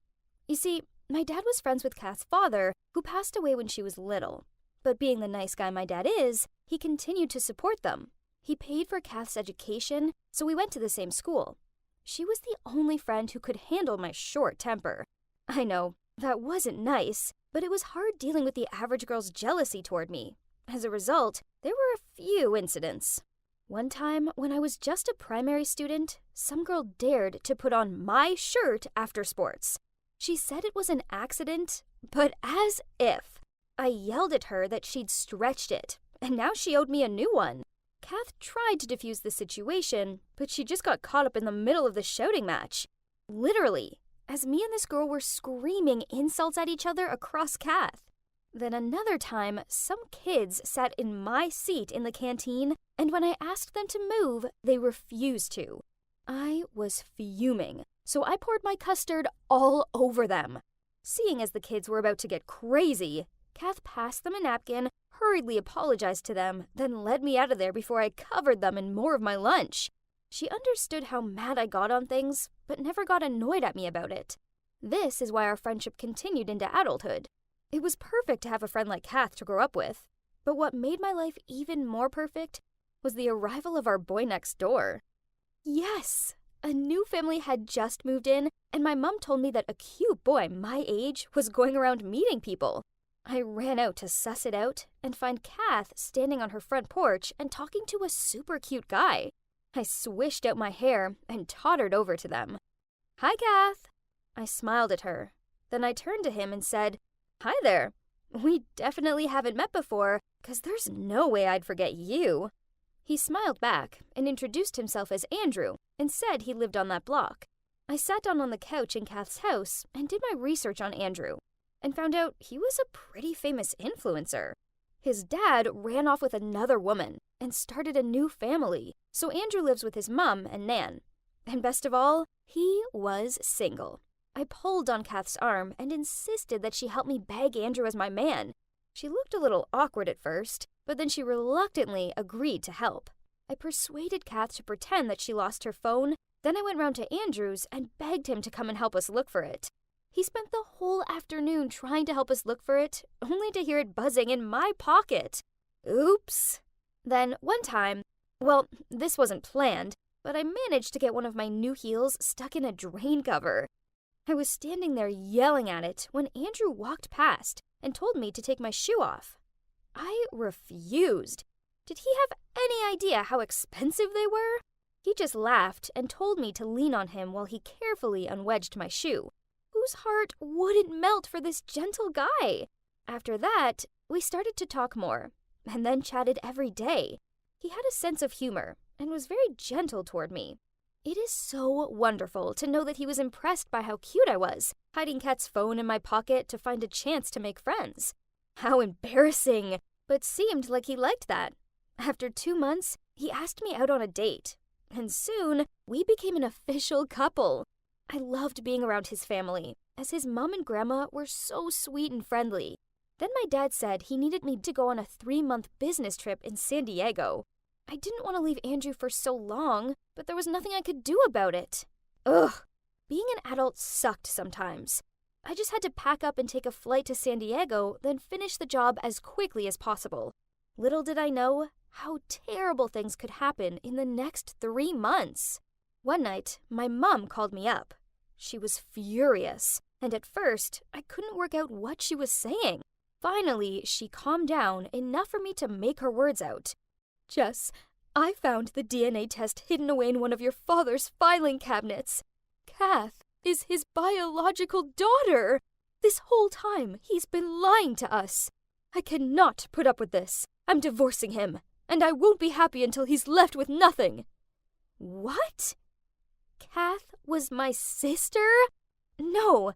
You see, my dad was friends with Kath's father, who passed away when she was little. But being the nice guy my dad is, he continued to support them. He paid for Kath's education, so we went to the same school. She was the only friend who could handle my short temper. I know, that wasn't nice, but it was hard dealing with the average girl's jealousy toward me. As a result, there were a few incidents. One time, when I was just a primary student, some girl dared to put on my shirt after sports. She said it was an accident, but as if. I yelled at her that she'd stretched it, and now she owed me a new one. Kath tried to defuse the situation, but she just got caught up in the middle of the shouting match. Literally, as me and this girl were screaming insults at each other across Kath. Then another time, some kids sat in my seat in the canteen, and when I asked them to move, they refused to. I was fuming, so I poured my custard all over them. Seeing as the kids were about to get crazy, Kath passed them a napkin, hurriedly apologized to them, then led me out of there before I covered them in more of my lunch. She understood how mad I got on things, but never got annoyed at me about it. This is why our friendship continued into adulthood. It was perfect to have a friend like Kath to grow up with, but what made my life even more perfect was the arrival of our boy next door. Yes! A new family had just moved in, and my mom told me that a cute boy my age was going around meeting people. I ran out to suss it out and find Kath standing on her front porch and talking to a super cute guy. I swished out my hair and tottered over to them. "Hi, Kath." I smiled at her. Then I turned to him and said, "Hi there. We definitely haven't met before, 'cause there's no way I'd forget you." He smiled back and introduced himself as Andrew and said he lived on that block. I sat down on the couch in Kath's house and did my research on Andrew and found out he was a pretty famous influencer. His dad ran off with another woman and started a new family, so Andrew lives with his mom and Nan. And best of all, he was single. I pulled on Kath's arm and insisted that she help me bag Andrew as my man. She looked a little awkward at first, but then she reluctantly agreed to help. I persuaded Kath to pretend that she lost her phone, then I went round to Andrew's and begged him to come and help us look for it. He spent the whole afternoon trying to help us look for it, only to hear it buzzing in my pocket. Oops. Then one time, well, this wasn't planned, but I managed to get one of my new heels stuck in a drain cover. I was standing there yelling at it when Andrew walked past and told me to take my shoe off. I refused. Did he have any idea how expensive they were? He just laughed and told me to lean on him while he carefully unwedged my shoe. Whose heart wouldn't melt for this gentle guy? After that, we started to talk more, and then chatted every day. He had a sense of humor and was very gentle toward me. It is so wonderful to know that he was impressed by how cute I was, hiding Kat's phone in my pocket to find a chance to make friends. How embarrassing, but seemed like he liked that. After 2 months, he asked me out on a date, and soon we became an official couple. I loved being around his family, as his mom and grandma were so sweet and friendly. Then my dad said he needed me to go on a 3-month business trip in San Diego. I didn't want to leave Andrew for so long, but there was nothing I could do about it. Ugh, being an adult sucked sometimes. I just had to pack up and take a flight to San Diego, then finish the job as quickly as possible. Little did I know how terrible things could happen in the next 3 months. One night, my mom called me up. She was furious, and at first, I couldn't work out what she was saying. Finally, she calmed down enough for me to make her words out. Jess, I found the DNA test hidden away in one of your father's filing cabinets. Kath is his biological daughter. This whole time, he's been lying to us. I cannot put up with this. I'm divorcing him, and I won't be happy until he's left with nothing. What? Kath was my sister? No,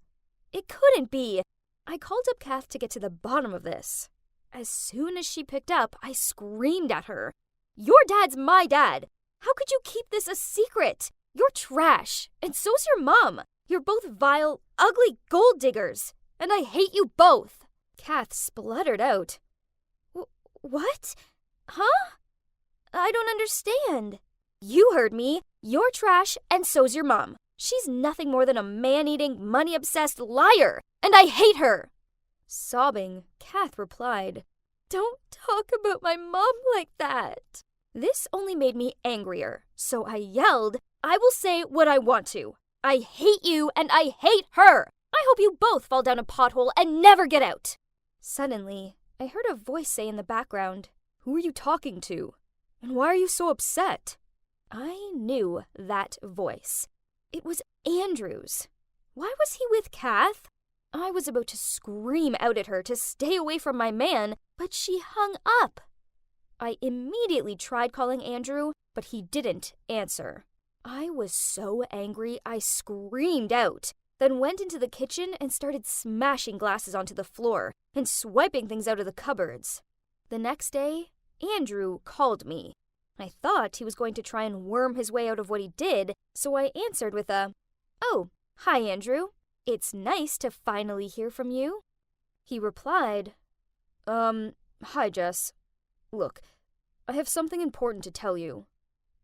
it couldn't be. I called up Kath to get to the bottom of this. As soon as she picked up, I screamed at her. Your dad's my dad. How could you keep this a secret? You're trash, and so's your mom. You're both vile, ugly gold diggers, and I hate you both. Kath spluttered out. What? Huh? I don't understand. You heard me. You're trash, and so's your mom. She's nothing more than a man-eating, money-obsessed liar, and I hate her. Sobbing, Kath replied, Don't talk about my mom like that. This only made me angrier, so I yelled, I will say what I want to. I hate you, and I hate her. I hope you both fall down a pothole and never get out. Suddenly, I heard a voice say in the background, Who are you talking to? And why are you so upset? I knew that voice. It was Andrew's. Why was he with Kath? I was about to scream out at her to stay away from my man, but she hung up. I immediately tried calling Andrew, but he didn't answer. I was so angry I screamed out, then went into the kitchen and started smashing glasses onto the floor and swiping things out of the cupboards. The next day, Andrew called me. I thought he was going to try and worm his way out of what he did, so I answered with a, Oh, hi, Andrew. It's nice to finally hear from you. He replied, Hi, Jess. Look, I have something important to tell you.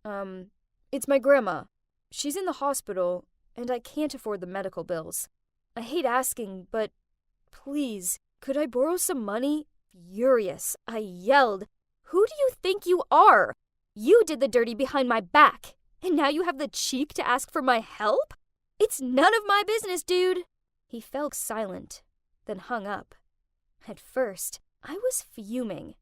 It's my grandma. She's in the hospital, and I can't afford the medical bills. I hate asking, but please, could I borrow some money? Furious, I yelled, Who do you think you are? You did the dirty behind my back, and now you have the cheek to ask for my help? It's none of my business, dude. He fell silent, then hung up. At first, I was fuming.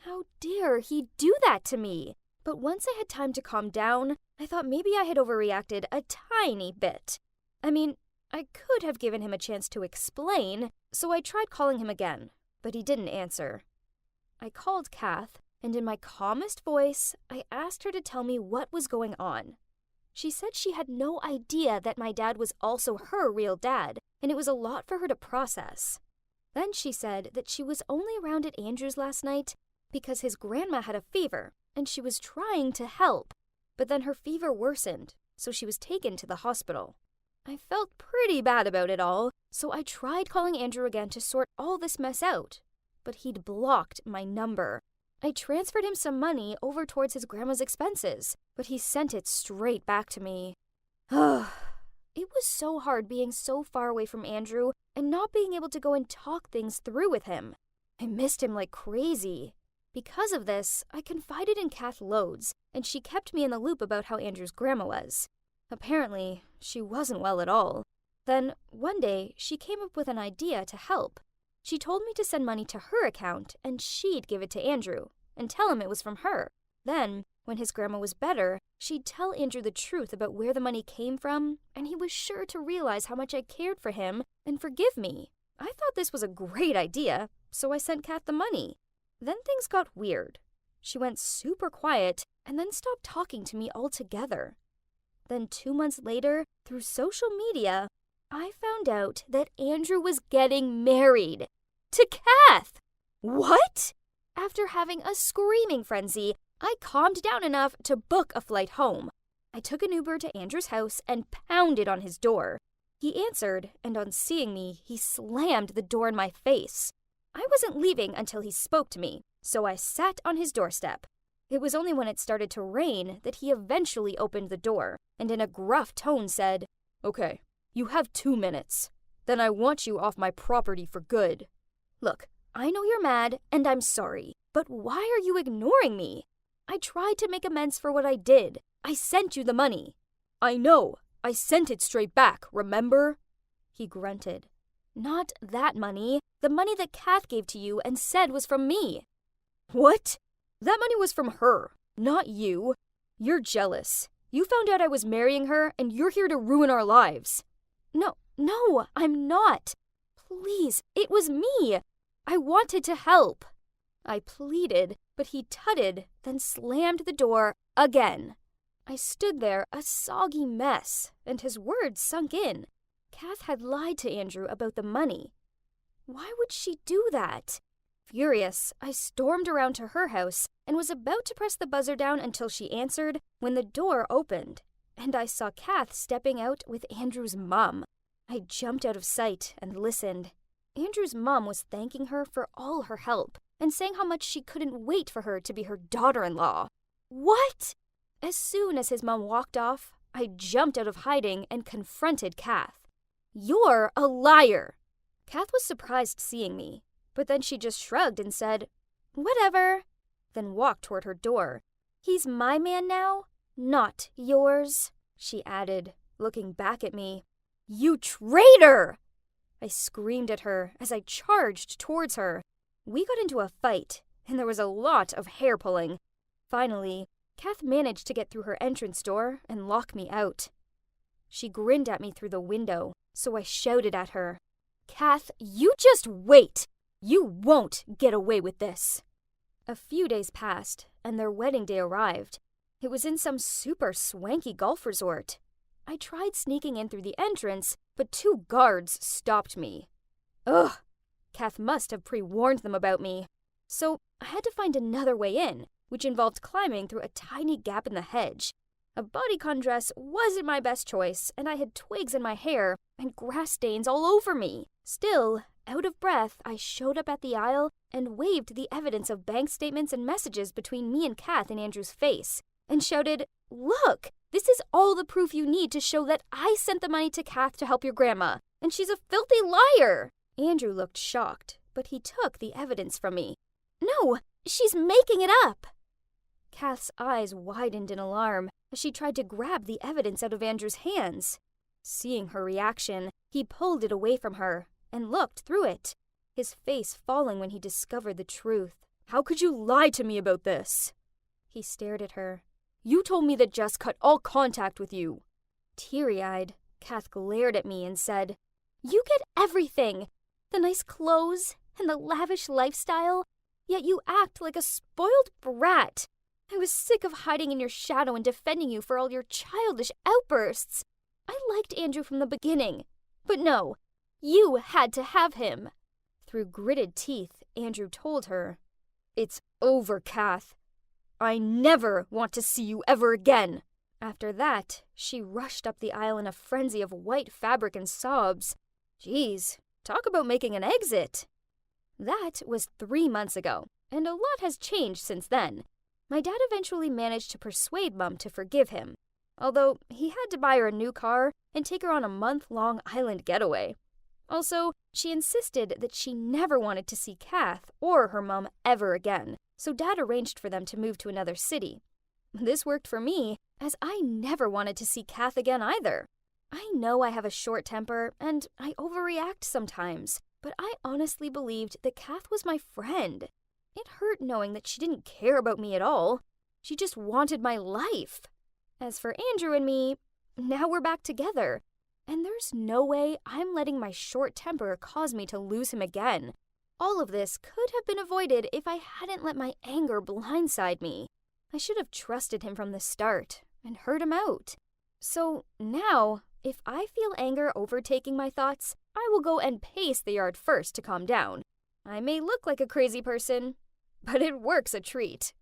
How dare he do that to me? But once I had time to calm down, I thought maybe I had overreacted a tiny bit. I mean, I could have given him a chance to explain, so I tried calling him again, but he didn't answer. I called Kath, and in my calmest voice, I asked her to tell me what was going on. She said she had no idea that my dad was also her real dad, and it was a lot for her to process. Then she said that she was only around at Andrew's last night because his grandma had a fever and she was trying to help. But then her fever worsened, so she was taken to the hospital. I felt pretty bad about it all, so I tried calling Andrew again to sort all this mess out. But he'd blocked my number. I transferred him some money over towards his grandma's expenses, but he sent it straight back to me. It was so hard being so far away from Andrew and not being able to go and talk things through with him. I missed him like crazy. Because of this, I confided in Kath loads, and she kept me in the loop about how Andrew's grandma was. Apparently, she wasn't well at all. Then, one day, she came up with an idea to help. She told me to send money to her account, and she'd give it to Andrew, and tell him it was from her. Then, when his grandma was better, she'd tell Andrew the truth about where the money came from, and he was sure to realize how much I cared for him and forgive me. I thought this was a great idea, so I sent Kath the money. Then things got weird. She went super quiet and then stopped talking to me altogether. Then 2 months later, through social media, I found out that Andrew was getting married. To Kath! What? After having a screaming frenzy, I calmed down enough to book a flight home. I took an Uber to Andrew's house and pounded on his door. He answered, and on seeing me, he slammed the door in my face. I wasn't leaving until he spoke to me, so I sat on his doorstep. It was only when it started to rain that he eventually opened the door, and in a gruff tone said, "Okay, you have 2 minutes. Then I want you off my property for good." Look, I know you're mad, and I'm sorry, but why are you ignoring me? I tried to make amends for what I did. I sent you the money. I know. I sent it straight back, remember? He grunted. Not that money. The money that Kath gave to you and said was from me. What? That money was from her, not you. You're jealous. You found out I was marrying her, and you're here to ruin our lives. No, I'm not. Please, it was me. I wanted to help. I pleaded, but he tutted, then slammed the door again. I stood there, a soggy mess, and his words sunk in. Kath had lied to Andrew about the money. Why would she do that? Furious, I stormed around to her house and was about to press the buzzer down until she answered when the door opened, and I saw Kath stepping out with Andrew's mom. I jumped out of sight and listened. Andrew's mom was thanking her for all her help and saying how much she couldn't wait for her to be her daughter-in-law. What? As soon as his mom walked off, I jumped out of hiding and confronted Kath. You're a liar! Kath was surprised seeing me, but then she just shrugged and said, whatever, then walked toward her door. He's my man now, not yours, she added, looking back at me. You traitor! I screamed at her as I charged towards her. We got into a fight, and there was a lot of hair pulling. Finally, Kath managed to get through her entrance door and lock me out. She grinned at me through the window, so I shouted at her, Kath, you just wait! You won't get away with this! A few days passed, and their wedding day arrived. It was in some super swanky golf resort. I tried sneaking in through the entrance, but 2 guards stopped me. Ugh! Kath must have pre-warned them about me. So I had to find another way in, which involved climbing through a tiny gap in the hedge. A bodycon dress wasn't my best choice, and I had twigs in my hair and grass stains all over me. Still, out of breath, I showed up at the aisle and waved the evidence of bank statements and messages between me and Kath in Andrew's face, and shouted, Look! This is all the proof you need to show that I sent the money to Kath to help your grandma, and she's a filthy liar! Andrew looked shocked, but he took the evidence from me. No, she's making it up! Kath's eyes widened in alarm as she tried to grab the evidence out of Andrew's hands. Seeing her reaction, he pulled it away from her and looked through it, his face falling when he discovered the truth. How could you lie to me about this? He stared at her. You told me that Jess cut all contact with you. Teary-eyed, Kath glared at me and said, You get everything! The nice clothes and the lavish lifestyle, yet you act like a spoiled brat. I was sick of hiding in your shadow and defending you for all your childish outbursts. I liked Andrew from the beginning, but no, you had to have him. Through gritted teeth, Andrew told her, "It's over, Kath. I never want to see you ever again." After that, she rushed up the aisle in a frenzy of white fabric and sobs. Geez, talk about making an exit. That was 3 months ago, and a lot has changed since then. My dad eventually managed to persuade Mum to forgive him, although he had to buy her a new car and take her on a month-long island getaway. Also, she insisted that she never wanted to see Kath or her mom ever again, so Dad arranged for them to move to another city. This worked for me, as I never wanted to see Kath again either. I know I have a short temper, and I overreact sometimes, but I honestly believed that Kath was my friend. It hurt knowing that she didn't care about me at all. She just wanted my life. As for Andrew and me, now we're back together. And there's no way I'm letting my short temper cause me to lose him again. All of this could have been avoided if I hadn't let my anger blindside me. I should have trusted him from the start and heard him out. So now, if I feel anger overtaking my thoughts, I will go and pace the yard first to calm down. I may look like a crazy person, but it works a treat.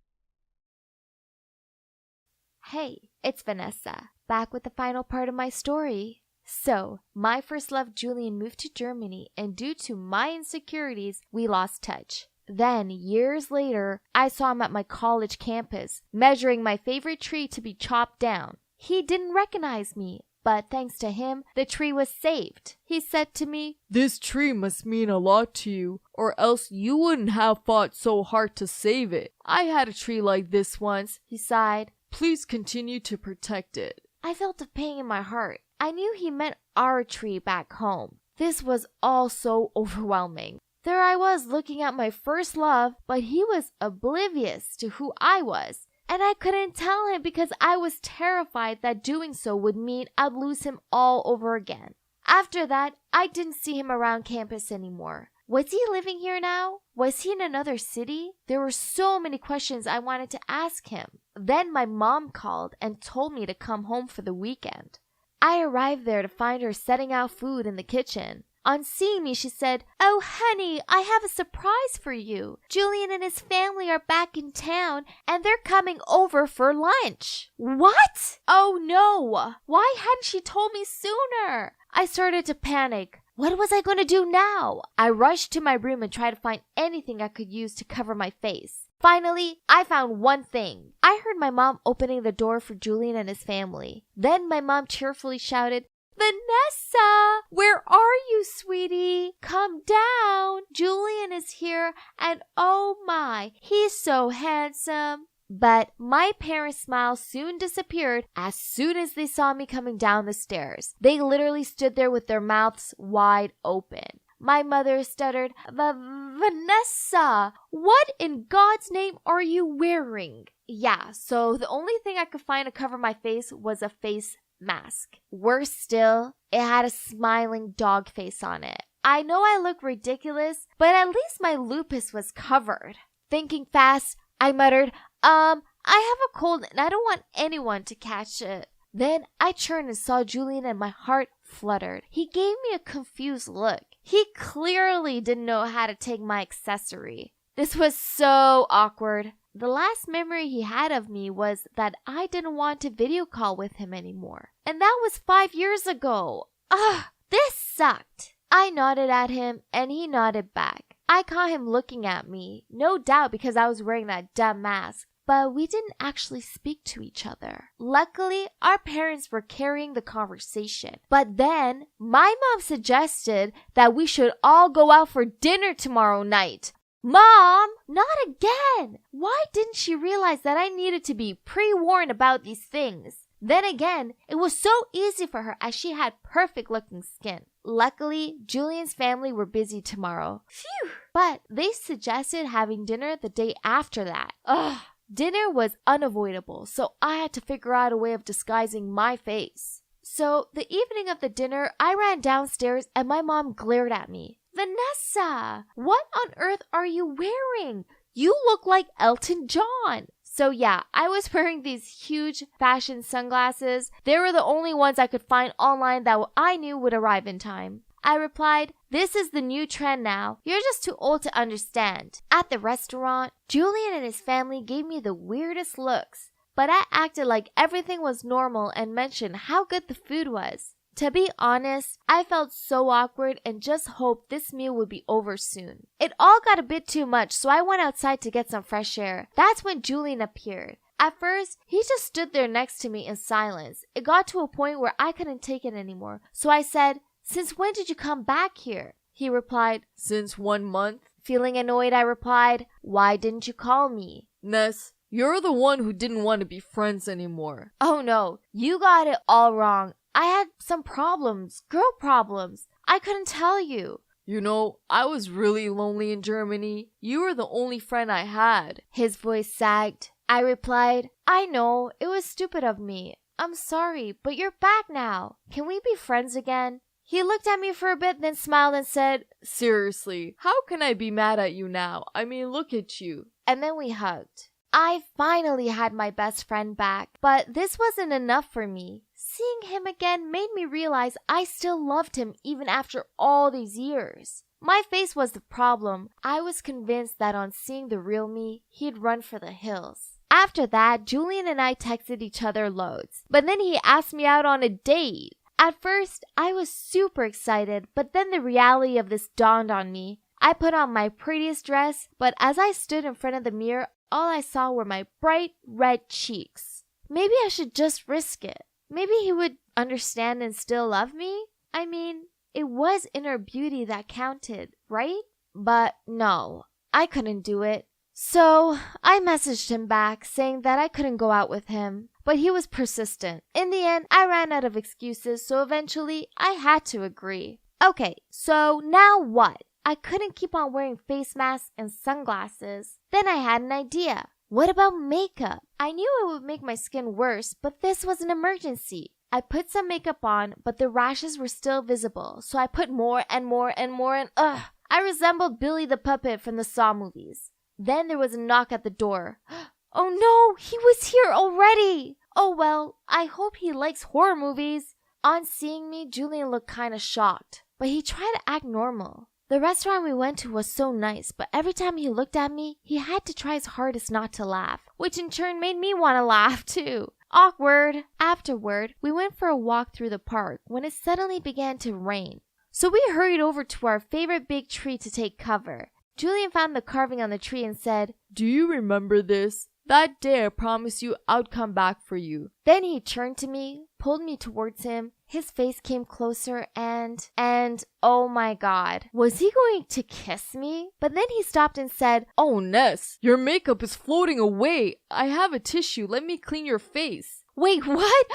Hey, it's Vanessa, back with the final part of my story. So, my first love Julian moved to Germany, and due to my insecurities, we lost touch. Then, years later, I saw him at my college campus, measuring my favorite tree to be chopped down. He didn't recognize me, but thanks to him, the tree was saved. He said to me, "This tree must mean a lot to you, or else you wouldn't have fought so hard to save it. I had a tree like this once," he sighed. "Please continue to protect it." I felt a pain in my heart. I knew he meant our tree back home. This was all so overwhelming. There I was looking at my first love, but he was oblivious to who I was. And I couldn't tell him because I was terrified that doing so would mean I'd lose him all over again. After that, I didn't see him around campus anymore. Was he living here now? Was he in another city? There were so many questions I wanted to ask him. Then my mom called and told me to come home for the weekend. I arrived there to find her setting out food in the kitchen. On seeing me, she said, "Oh, honey, I have a surprise for you. Julian and his family are back in town, and they're coming over for lunch." What? Oh, no. Why hadn't she told me sooner? I started to panic. What was I going to do now? I rushed to my room and tried to find anything I could use to cover my face. Finally, I found one thing. I heard my mom opening the door for Julian and his family. Then my mom cheerfully shouted, "Vanessa, where are you, sweetie? Come down. Julian is here, and oh my, he's so handsome." But my parents' smile soon disappeared as soon as they saw me coming down the stairs. They literally stood there with their mouths wide open. My mother stuttered, "Vanessa, what in God's name are you wearing?" Yeah, so the only thing I could find to cover my face was a face mask. Worse still, it had a smiling dog face on it. I know I look ridiculous, but at least my lupus was covered. Thinking fast, I muttered, I have a cold and I don't want anyone to catch it." Then I turned and saw Julian and my heart fluttered. He gave me a confused look. He clearly didn't know how to take my accessory. This was so awkward. The last memory he had of me was that I didn't want to video call with him anymore. And that was 5 years ago. Ugh, this sucked. I nodded at him and he nodded back. I caught him looking at me, no doubt because I was wearing that dumb mask. But we didn't actually speak to each other. Luckily, our parents were carrying the conversation. But then, my mom suggested that we should all go out for dinner tomorrow night. Mom, not again! Why didn't she realize that I needed to be pre-warned about these things? Then again, it was so easy for her as she had perfect-looking skin. Luckily, Julian's family were busy tomorrow. Phew! But they suggested having dinner the day after that. Ugh! Dinner was unavoidable, so I had to figure out a way of disguising my face. So, the evening of the dinner, I ran downstairs and my mom glared at me. "Vanessa, what on earth are you wearing? You look like Elton John." So yeah, I was wearing these huge fashion sunglasses. They were the only ones I could find online that I knew would arrive in time. I replied, "This is the new trend now. You're just too old to understand." At the restaurant, Julian and his family gave me the weirdest looks, but I acted like everything was normal and mentioned how good the food was. To be honest, I felt so awkward and just hoped this meal would be over soon. It all got a bit too much, so I went outside to get some fresh air. That's when Julian appeared. At first, he just stood there next to me in silence. It got to a point where I couldn't take it anymore, so I said, "Since when did you come back here?" He replied, Since 1 month. Feeling annoyed, I replied, "Why didn't you call me?" Ness, you're the one who didn't want to be friends anymore. Oh no, you got it all wrong. I had some problems, girl problems. I couldn't tell you. You know, I was really lonely in Germany. You were the only friend I had. His voice sagged. I replied, "I know, it was stupid of me. I'm sorry, but you're back now. Can we be friends again?" He looked at me for a bit, then smiled and said, Seriously, how can I be mad at you now? I mean, look at you. and then we hugged. I finally had my best friend back, but this wasn't enough for me. Seeing him again made me realize I still loved him even after all these years. My face was the problem. I was convinced that on seeing the real me, he'd run for the hills. After that, Julian and I texted each other loads, but then he asked me out on a date. At first, I was super excited, but then the reality of this dawned on me. I put on my prettiest dress, but as I stood in front of the mirror, all I saw were my bright red cheeks. Maybe I should just risk it. Maybe he would understand and still love me? I mean, it was inner beauty that counted, right? But no, I couldn't do it. So I messaged him back saying that I couldn't go out with him, but he was persistent. In the end, I ran out of excuses, so eventually I had to agree. Okay, so now what? I couldn't keep on wearing face masks and sunglasses. Then I had an idea. What about makeup? I knew it would make my skin worse, but this was an emergency. I put some makeup on, but the rashes were still visible, so I put more and more and more and I resembled Billy the Puppet from the Saw movies. Then there was a knock at the door. Oh no, he was here already! Oh well, I hope he likes horror movies. On seeing me, Julian looked kinda shocked, but he tried to act normal. The restaurant we went to was so nice, but every time he looked at me, he had to try his hardest not to laugh, which in turn made me want to laugh too. Awkward. Afterward, we went for a walk through the park when it suddenly began to rain. So we hurried over to our favorite big tree to take cover. Julian found the carving on the tree and said, Do you remember this? That day I promised you I'd come back for you. Then he turned to me, pulled me towards him. His face came closer and oh my god, was he going to kiss me? But then he stopped and said, Oh, Ness, your makeup is floating away. I have a tissue. Let me clean your face. Wait, what?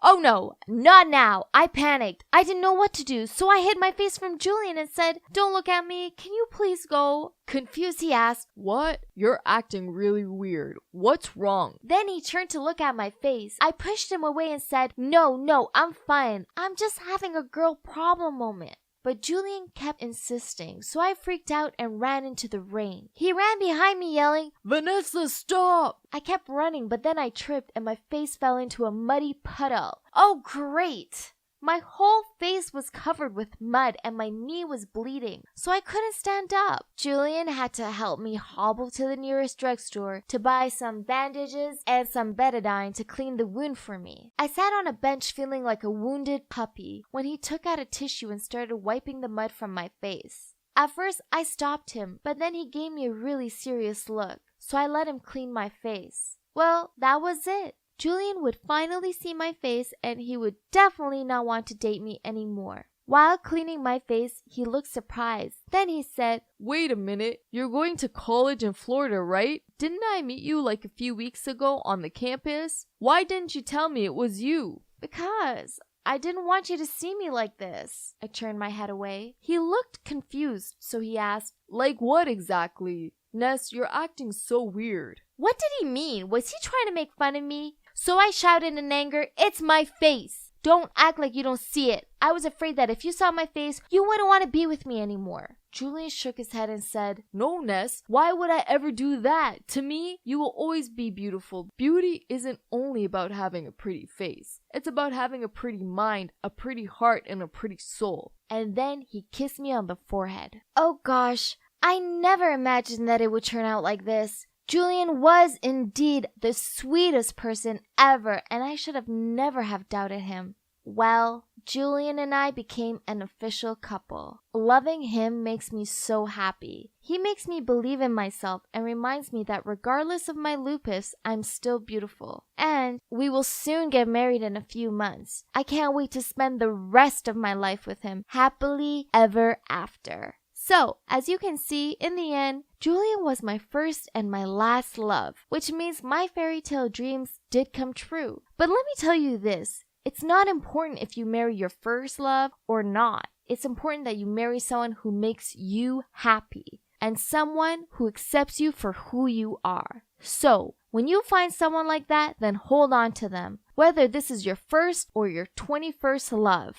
Oh no, not now. I panicked. I didn't know what to do, so I hid my face from Julian and said, Don't look at me. Can you please go? Confused, he asked, What? You're acting really weird. What's wrong? Then he turned to look at my face. I pushed him away and said, No, I'm fine. I'm just having a girl problem moment. But Julian kept insisting, so I freaked out and ran into the rain. He ran behind me yelling, Vanessa, stop! I kept running, but then I tripped and my face fell into a muddy puddle. Oh, great! My whole face was covered with mud and my knee was bleeding, so I couldn't stand up. Julian had to help me hobble to the nearest drugstore to buy some bandages and some betadine to clean the wound for me. I sat on a bench feeling like a wounded puppy when he took out a tissue and started wiping the mud from my face. At first, I stopped him, but then he gave me a really serious look, so I let him clean my face. Well, that was it. Julian would finally see my face and he would definitely not want to date me anymore. While cleaning my face, he looked surprised. Then he said, Wait a minute, you're going to college in Florida, right? Didn't I meet you like a few weeks ago on the campus? Why didn't you tell me it was you? Because I didn't want you to see me like this. I turned my head away. He looked confused, so he asked, Like what exactly? Ness, you're acting so weird. What did he mean? Was he trying to make fun of me? So I shouted in anger, It's my face! Don't act like you don't see it. I was afraid that if you saw my face, you wouldn't want to be with me anymore. Julian shook his head and said, No, Ness, why would I ever do that? To me, you will always be beautiful. Beauty isn't only about having a pretty face. It's about having a pretty mind, a pretty heart, and a pretty soul. and then he kissed me on the forehead. Oh gosh, I never imagined that it would turn out like this. Julian was indeed the sweetest person ever, and I should have never have doubted him. Well, Julian and I became an official couple. Loving him makes me so happy. He makes me believe in myself and reminds me that regardless of my lupus, I'm still beautiful. And we will soon get married in a few months. I can't wait to spend the rest of my life with him, happily ever after. So, as you can see, in the end, Julian was my first and my last love, which means my fairy tale dreams did come true. But let me tell you this. It's not important if you marry your first love or not. It's important that you marry someone who makes you happy and someone who accepts you for who you are. So, when you find someone like that, then hold on to them, whether this is your first or your 21st love.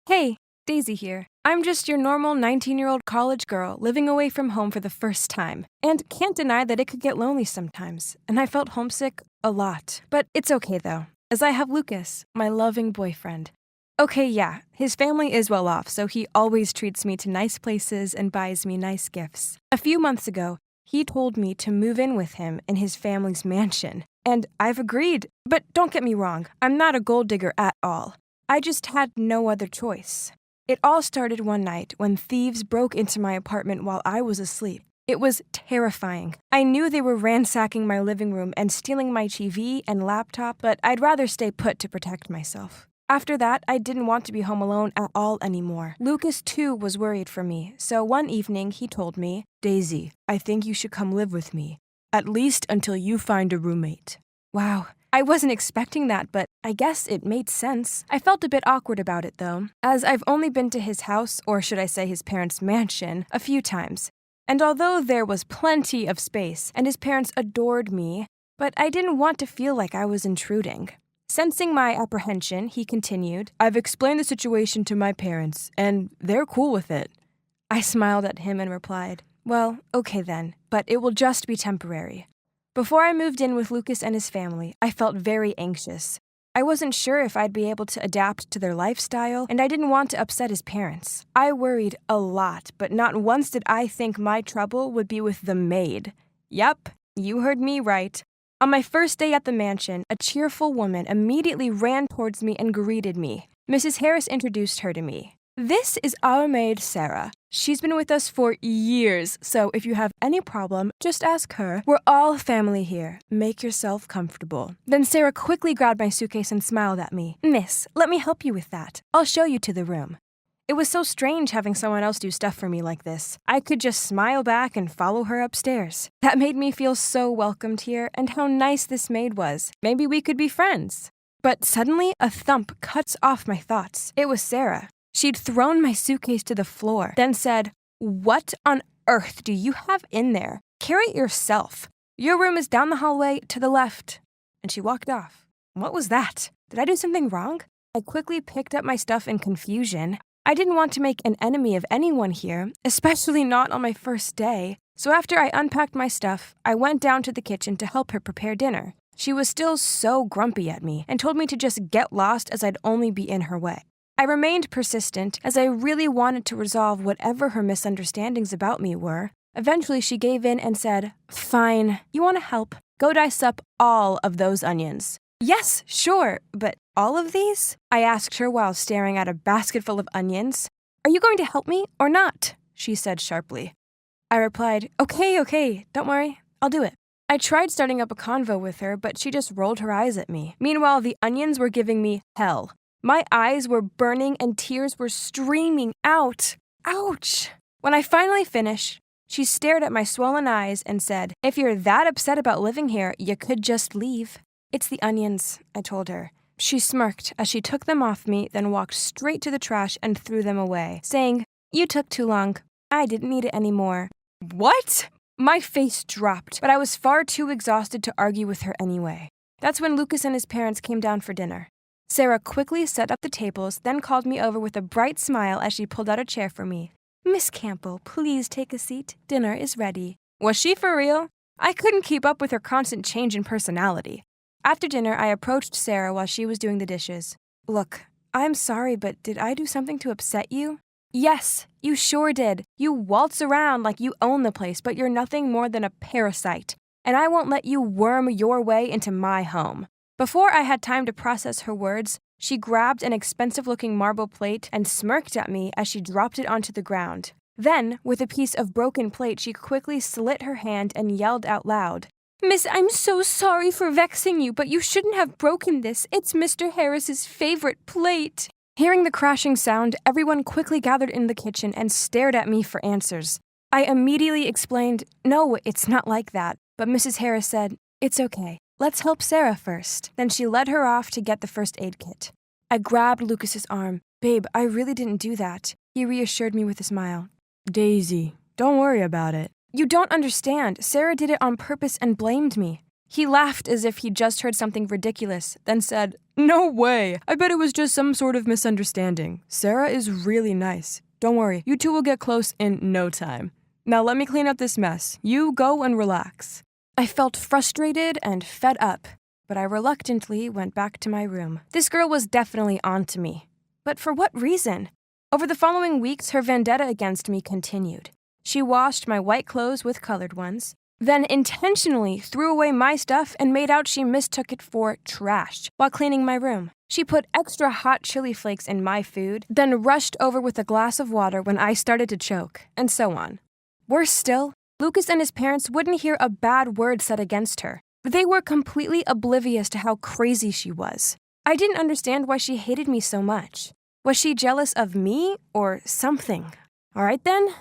Hey, Daisy here. I'm just your normal 19-year-old college girl living away from home for the first time. And can't deny that it could get lonely sometimes, and I felt homesick a lot. But it's okay though, as I have Lucas, my loving boyfriend. Okay, yeah, his family is well off, so he always treats me to nice places and buys me nice gifts. A few months ago, he told me to move in with him in his family's mansion. And I've agreed, but don't get me wrong, I'm not a gold digger at all. I just had no other choice. It all started one night when thieves broke into my apartment while I was asleep. It was terrifying. I knew they were ransacking my living room and stealing my TV and laptop, but I'd rather stay put to protect myself. After that, I didn't want to be home alone at all anymore. Lucas, too, was worried for me, so one evening he told me, "Daisy, I think you should come live with me, at least until you find a roommate." Wow. I wasn't expecting that, but I guess it made sense. I felt a bit awkward about it, though, as I've only been to his house, or should I say his parents' mansion, a few times. And although there was plenty of space, and his parents adored me, but I didn't want to feel like I was intruding. Sensing my apprehension, he continued, "I've explained the situation to my parents, and they're cool with it." I smiled at him and replied, "Well, okay then, but it will just be temporary." Before I moved in with Lucas and his family, I felt very anxious. I wasn't sure if I'd be able to adapt to their lifestyle, and I didn't want to upset his parents. I worried a lot, but not once did I think my trouble would be with the maid. Yep, you heard me right. On my first day at the mansion, a cheerful woman immediately ran towards me and greeted me. Mrs. Harris introduced her to me. "This is our maid, Sarah. She's been with us for years, so if you have any problem, just ask her. We're all family here. Make yourself comfortable." Then Sarah quickly grabbed my suitcase and smiled at me. "Miss, let me help you with that. I'll show you to the room." It was so strange having someone else do stuff for me like this. I could just smile back and follow her upstairs. That made me feel so welcomed here, and how nice this maid was. Maybe we could be friends. But suddenly, a thump cuts off my thoughts. It was Sarah. She'd thrown my suitcase to the floor, then said, "What on earth do you have in there? Carry it yourself. Your room is down the hallway to the left." And she walked off. What was that? Did I do something wrong? I quickly picked up my stuff in confusion. I didn't want to make an enemy of anyone here, especially not on my first day. So after I unpacked my stuff, I went down to the kitchen to help her prepare dinner. She was still so grumpy at me and told me to just get lost as I'd only be in her way. I remained persistent as I really wanted to resolve whatever her misunderstandings about me were. Eventually, she gave in and said, "Fine, you want to help? Go dice up all of those onions." "Yes, sure, but all of these?" I asked her while staring at a basket full of onions. "Are you going to help me or not?" she said sharply. I replied, Okay, don't worry, I'll do it." I tried starting up a convo with her, but she just rolled her eyes at me. Meanwhile, the onions were giving me hell. My eyes were burning and tears were streaming out. Ouch! When I finally finished, she stared at my swollen eyes and said, "If you're that upset about living here, you could just leave." "It's the onions," I told her. She smirked as she took them off me, then walked straight to the trash and threw them away, saying, "You took too long. I didn't need it anymore." What? My face dropped, but I was far too exhausted to argue with her anyway. That's when Lucas and his parents came down for dinner. Sarah quickly set up the tables, then called me over with a bright smile as she pulled out a chair for me. "Miss Campbell, please take a seat. Dinner is ready." Was she for real? I couldn't keep up with her constant change in personality. After dinner, I approached Sarah while she was doing the dishes. Look, I'm sorry, but did I do something to upset you? Yes, you sure did. You waltz around like you own the place, but you're nothing more than a parasite. And I won't let you worm your way into my home. Before I had time to process her words, she grabbed an expensive-looking marble plate and smirked at me as she dropped it onto the ground. Then, with a piece of broken plate, she quickly slit her hand and yelled out loud, Miss, I'm so sorry for vexing you, but you shouldn't have broken this. It's Mr. Harris's favorite plate. Hearing the crashing sound, everyone quickly gathered in the kitchen and stared at me for answers. I immediately explained, no, it's not like that. But Mrs. Harris said, it's okay. Let's help Sarah first. Then she led her off to get the first aid kit. I grabbed Lucas's arm. Babe, I really didn't do that. He reassured me with a smile. Daisy, don't worry about it. You don't understand. Sarah did it on purpose and blamed me. He laughed as if he'd just heard something ridiculous, then said, No way. I bet it was just some sort of misunderstanding. Sarah is really nice. Don't worry. You two will get close in no time. Now let me clean up this mess. You go and relax. I felt frustrated and fed up, but I reluctantly went back to my room. This girl was definitely onto me. But for what reason? Over the following weeks, her vendetta against me continued. She washed my white clothes with colored ones, then intentionally threw away my stuff and made out she mistook it for trash while cleaning my room. She put extra hot chili flakes in my food, then rushed over with a glass of water when I started to choke, and so on. Worse still, Lucas and his parents wouldn't hear a bad word said against her. They were completely oblivious to how crazy she was. I didn't understand why she hated me so much. Was she jealous of me or something? All right then.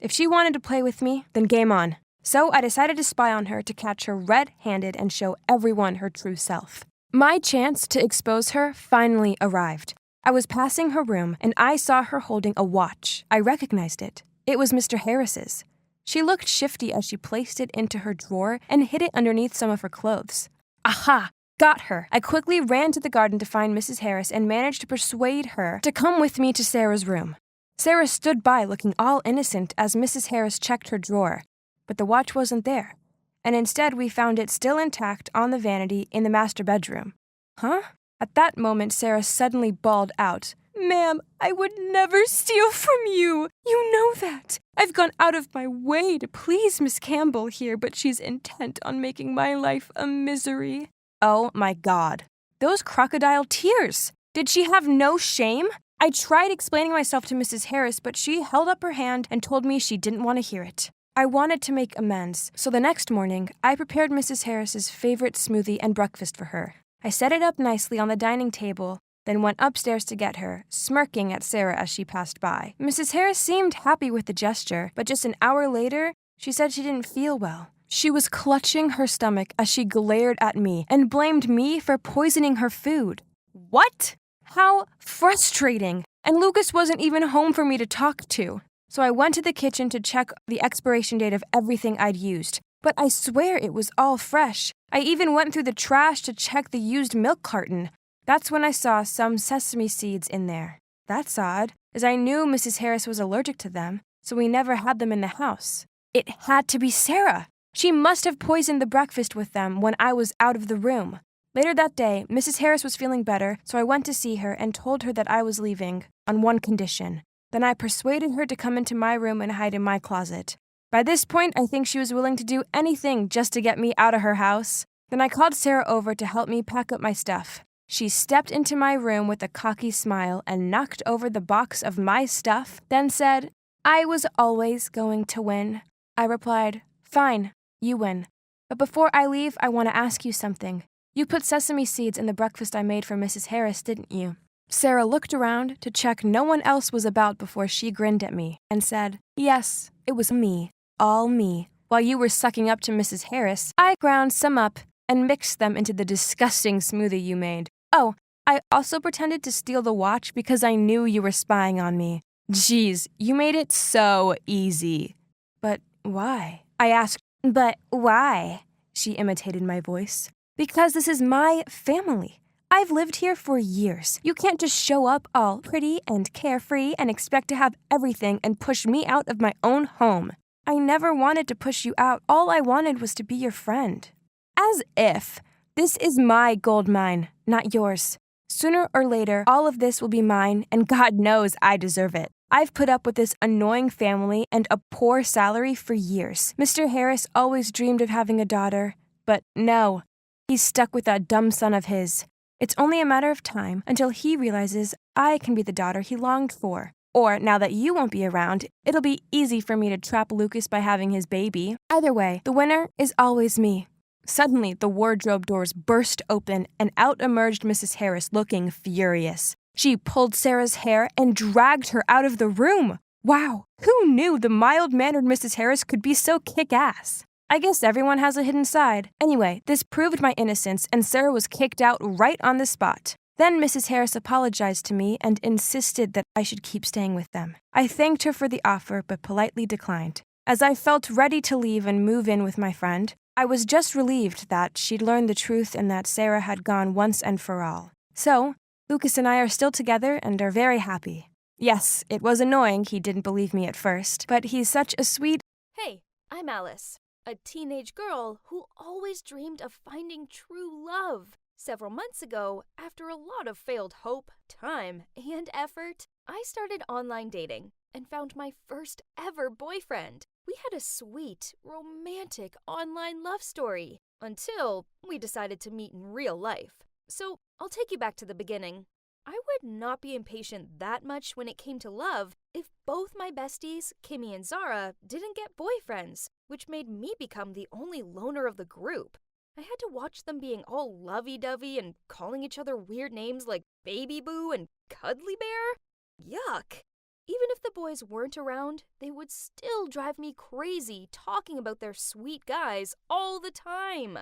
If she wanted to play with me, then game on. So I decided to spy on her to catch her red-handed and show everyone her true self. My chance to expose her finally arrived. I was passing her room and I saw her holding a watch. I recognized it. It was Mr. Harris's. She looked shifty as she placed it into her drawer and hid it underneath some of her clothes. Aha! Got her! I quickly ran to the garden to find Mrs. Harris and managed to persuade her to come with me to Sarah's room. Sarah stood by looking all innocent as Mrs. Harris checked her drawer, but the watch wasn't there, and instead we found it still intact on the vanity in the master bedroom. Huh? At that moment, Sarah suddenly bawled out, Ma'am, I would never steal from you. You know that. I've gone out of my way to please Miss Campbell here, but she's intent on making my life a misery. Oh my God. Those crocodile tears. Did she have no shame? I tried explaining myself to Mrs. Harris, but she held up her hand and told me she didn't want to hear it. I wanted to make amends, so the next morning, I prepared Mrs. Harris's favorite smoothie and breakfast for her. I set it up nicely on the dining table, then went upstairs to get her, smirking at Sarah as she passed by. Mrs. Harris seemed happy with the gesture, but just an hour later, she said she didn't feel well. She was clutching her stomach as she glared at me and blamed me for poisoning her food. What? How frustrating! And Lucas wasn't even home for me to talk to. So I went to the kitchen to check the expiration date of everything I'd used. But I swear it was all fresh. I even went through the trash to check the used milk carton. That's when I saw some sesame seeds in there. That's odd, as I knew Mrs. Harris was allergic to them, so we never had them in the house. It had to be Sarah. She must have poisoned the breakfast with them when I was out of the room. Later that day, Mrs. Harris was feeling better, so I went to see her and told her that I was leaving, on one condition. Then I persuaded her to come into my room and hide in my closet. By this point, I think she was willing to do anything just to get me out of her house. Then I called Sarah over to help me pack up my stuff. She stepped into my room with a cocky smile and knocked over the box of my stuff, then said, I was always going to win. I replied, Fine, you win. But before I leave, I want to ask you something. You put sesame seeds in the breakfast I made for Mrs. Harris, didn't you? Sarah looked around to check no one else was about before she grinned at me and said, Yes, it was me, all me. While you were sucking up to Mrs. Harris, I ground some up and mixed them into the disgusting smoothie you made. Oh, I also pretended to steal the watch because I knew you were spying on me. Geez, you made it so easy. But why? I asked, But why? She imitated my voice. Because this is my family. I've lived here for years. You can't just show up all pretty and carefree and expect to have everything and push me out of my own home. I never wanted to push you out. All I wanted was to be your friend. As if. This is my gold mine, not yours. Sooner or later, all of this will be mine, and God knows I deserve it. I've put up with this annoying family and a poor salary for years. Mr. Harris always dreamed of having a daughter, but no, he's stuck with that dumb son of his. It's only a matter of time until he realizes I can be the daughter he longed for. Or, now that you won't be around, it'll be easy for me to trap Lucas by having his baby. Either way, the winner is always me. Suddenly, the wardrobe doors burst open, and out emerged Mrs. Harris looking furious. She pulled Sarah's hair and dragged her out of the room. Wow, who knew the mild-mannered Mrs. Harris could be so kick-ass? I guess everyone has a hidden side. Anyway, this proved my innocence, and Sarah was kicked out right on the spot. Then Mrs. Harris apologized to me and insisted that I should keep staying with them. I thanked her for the offer, but politely declined. As I felt ready to leave and move in with my friend, I was just relieved that she'd learned the truth and that Sarah had gone once and for all. So, Lucas and I are still together and are very happy. Yes, it was annoying he didn't believe me at first, but he's such a sweet... Hey, I'm Alice, a teenage girl who always dreamed of finding true love. Several months ago, after a lot of failed hope, time, and effort, I started online dating and found my first ever boyfriend. We had a sweet, romantic online love story until we decided to meet in real life. So I'll take you back to the beginning. I would not be impatient that much when it came to love if both my besties, Kimmy and Zara, didn't get boyfriends, which made me become the only loner of the group. I had to watch them being all lovey-dovey and calling each other weird names like Baby Boo and Cuddly Bear. Yuck! Even if the boys weren't around, they would still drive me crazy talking about their sweet guys all the time.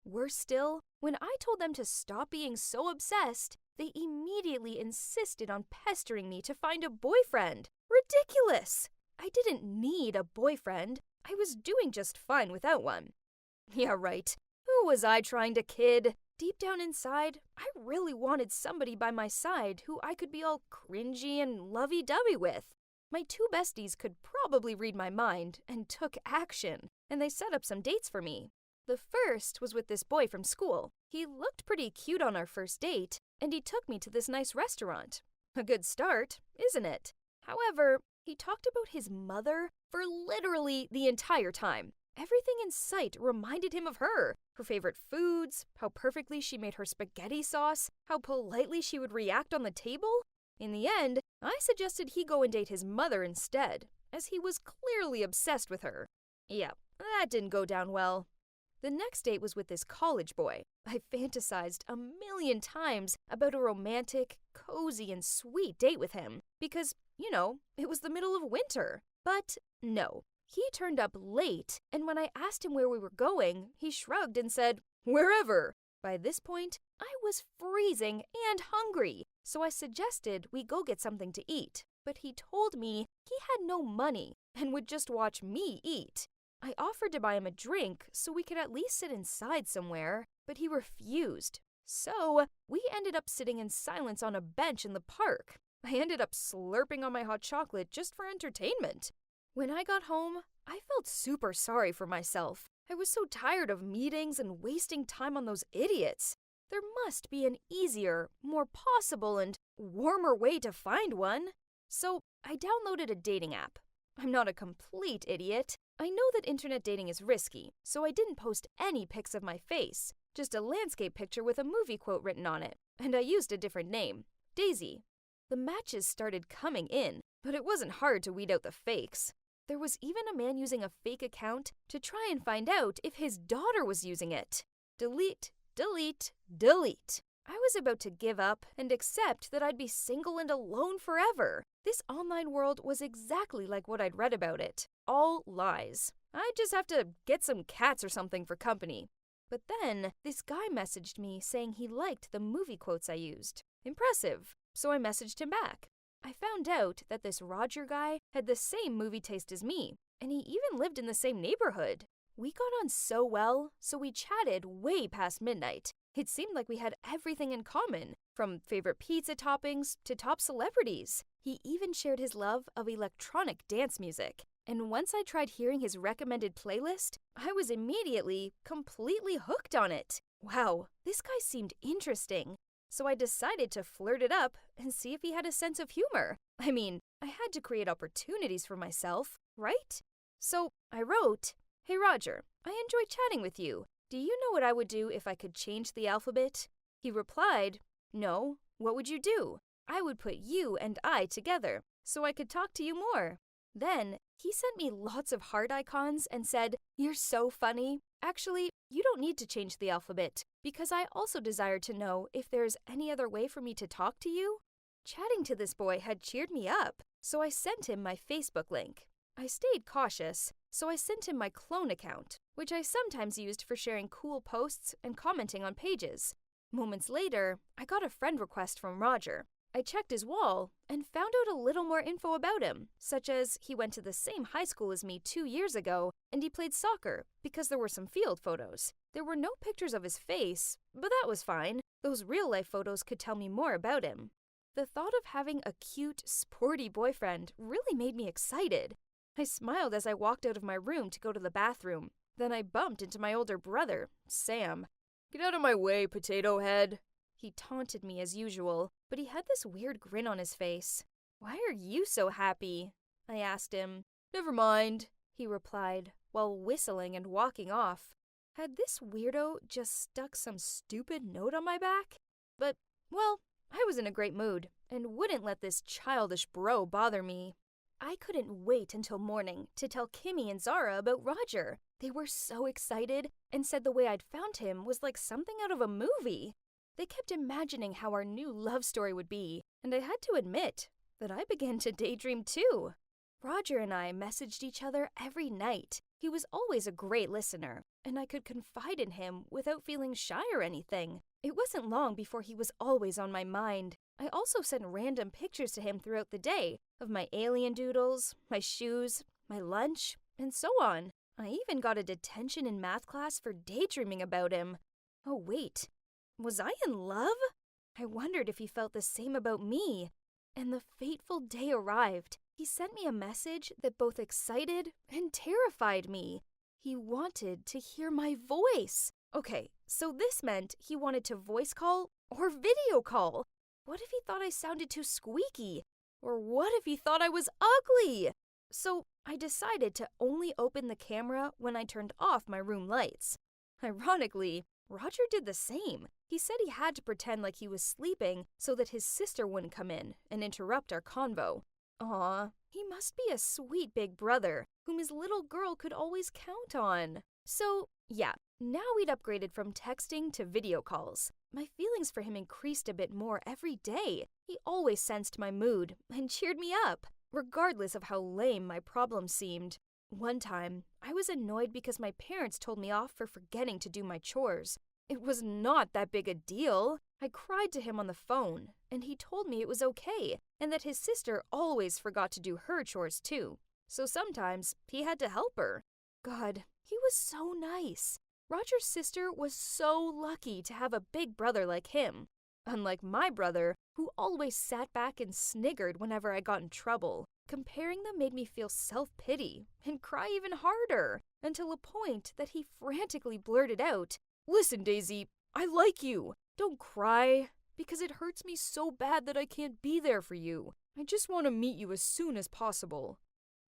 Worse still, when I told them to stop being so obsessed, they immediately insisted on pestering me to find a boyfriend. Ridiculous! I didn't need a boyfriend. I was doing just fine without one. Yeah, right. Who was I trying to kid? Deep down inside, I really wanted somebody by my side who I could be all cringy and lovey-dovey with. My two besties could probably read my mind and took action, and they set up some dates for me. The first was with this boy from school. He looked pretty cute on our first date, and he took me to this nice restaurant. A good start, isn't it? However, he talked about his mother for literally the entire time. Everything in sight reminded him of her favorite foods, how perfectly she made her spaghetti sauce, how politely she would react on the table. In the end, I suggested he go and date his mother instead, as he was clearly obsessed with her. Yeah, that didn't go down well. The next date was with this college boy. I fantasized a million times about a romantic, cozy, and sweet date with him because, it was the middle of winter. But no. He turned up late, and when I asked him where we were going, he shrugged and said, "Wherever." By this point, I was freezing and hungry, so I suggested we go get something to eat. But he told me he had no money and would just watch me eat. I offered to buy him a drink so we could at least sit inside somewhere, but he refused. So we ended up sitting in silence on a bench in the park. I ended up slurping on my hot chocolate just for entertainment. When I got home, I felt super sorry for myself. I was so tired of meetings and wasting time on those idiots. There must be an easier, more possible, and warmer way to find one. So I downloaded a dating app. I'm not a complete idiot. I know that internet dating is risky, so I didn't post any pics of my face, just a landscape picture with a movie quote written on it, and I used a different name, Daisy. The matches started coming in, but it wasn't hard to weed out the fakes. There was even a man using a fake account to try and find out if his daughter was using it. Delete, delete, delete. I was about to give up and accept that I'd be single and alone forever. This online world was exactly like what I'd read about it. All lies. I'd just have to get some cats or something for company. But then, this guy messaged me saying he liked the movie quotes I used. Impressive. So I messaged him back. I found out that this Roger guy had the same movie taste as me, and he even lived in the same neighborhood. We got on so well, so we chatted way past midnight. It seemed like we had everything in common, from favorite pizza toppings to top celebrities. He even shared his love of electronic dance music. And once I tried hearing his recommended playlist, I was immediately completely hooked on it. Wow, this guy seemed interesting. So I decided to flirt it up and see if he had a sense of humor. I mean, I had to create opportunities for myself, right? So I wrote, "Hey Roger, I enjoy chatting with you. Do you know what I would do if I could change the alphabet?" He replied, "No, what would you do?" "I would put you and I together so I could talk to you more." Then he sent me lots of heart icons and said, "You're so funny. Actually, you don't need to change the alphabet because I also desire to know if there's any other way for me to talk to you." Chatting to this boy had cheered me up, so I sent him my Facebook link. I stayed cautious, so I sent him my clone account, which I sometimes used for sharing cool posts and commenting on pages. Moments later, I got a friend request from Roger. I checked his wall and found out a little more info about him, such as he went to the same high school as me 2 years ago and he played soccer because there were some field photos. There were no pictures of his face, but that was fine. Those real-life photos could tell me more about him. The thought of having a cute, sporty boyfriend really made me excited. I smiled as I walked out of my room to go to the bathroom. Then I bumped into my older brother, Sam. "Get out of my way, potato head." He taunted me as usual, but he had this weird grin on his face. "Why are you so happy?" I asked him. "Never mind," he replied, while whistling and walking off. Had this weirdo just stuck some stupid note on my back? But, well, I was in a great mood and wouldn't let this childish bro bother me. I couldn't wait until morning to tell Kimmy and Zara about Roger. They were so excited and said the way I'd found him was like something out of a movie. They kept imagining how our new love story would be, and I had to admit that I began to daydream too. Roger and I messaged each other every night. He was always a great listener, and I could confide in him without feeling shy or anything. It wasn't long before he was always on my mind. I also sent random pictures to him throughout the day of my alien doodles, my shoes, my lunch, and so on. I even got a detention in math class for daydreaming about him. Oh wait, was I in love? I wondered if he felt the same about me. And the fateful day arrived. He sent me a message that both excited and terrified me. He wanted to hear my voice. Okay, so this meant he wanted to voice call or video call. What if he thought I sounded too squeaky? Or what if he thought I was ugly? So I decided to only open the camera when I turned off my room lights. Ironically, Roger did the same. He said he had to pretend like he was sleeping so that his sister wouldn't come in and interrupt our convo. Aw, he must be a sweet big brother whom his little girl could always count on. So, yeah, now we'd upgraded from texting to video calls. My feelings for him increased a bit more every day. He always sensed my mood and cheered me up, regardless of how lame my problems seemed. One time, I was annoyed because my parents told me off for forgetting to do my chores. It was not that big a deal. I cried to him on the phone, and he told me it was okay, and that his sister always forgot to do her chores too. So sometimes he had to help her. God, he was so nice. Roger's sister was so lucky to have a big brother like him. Unlike my brother, who always sat back and sniggered whenever I got in trouble. Comparing them made me feel self-pity and cry even harder, until a point that he frantically blurted out, "Listen, Daisy, I like you. Don't cry, because it hurts me so bad that I can't be there for you. I just want to meet you as soon as possible."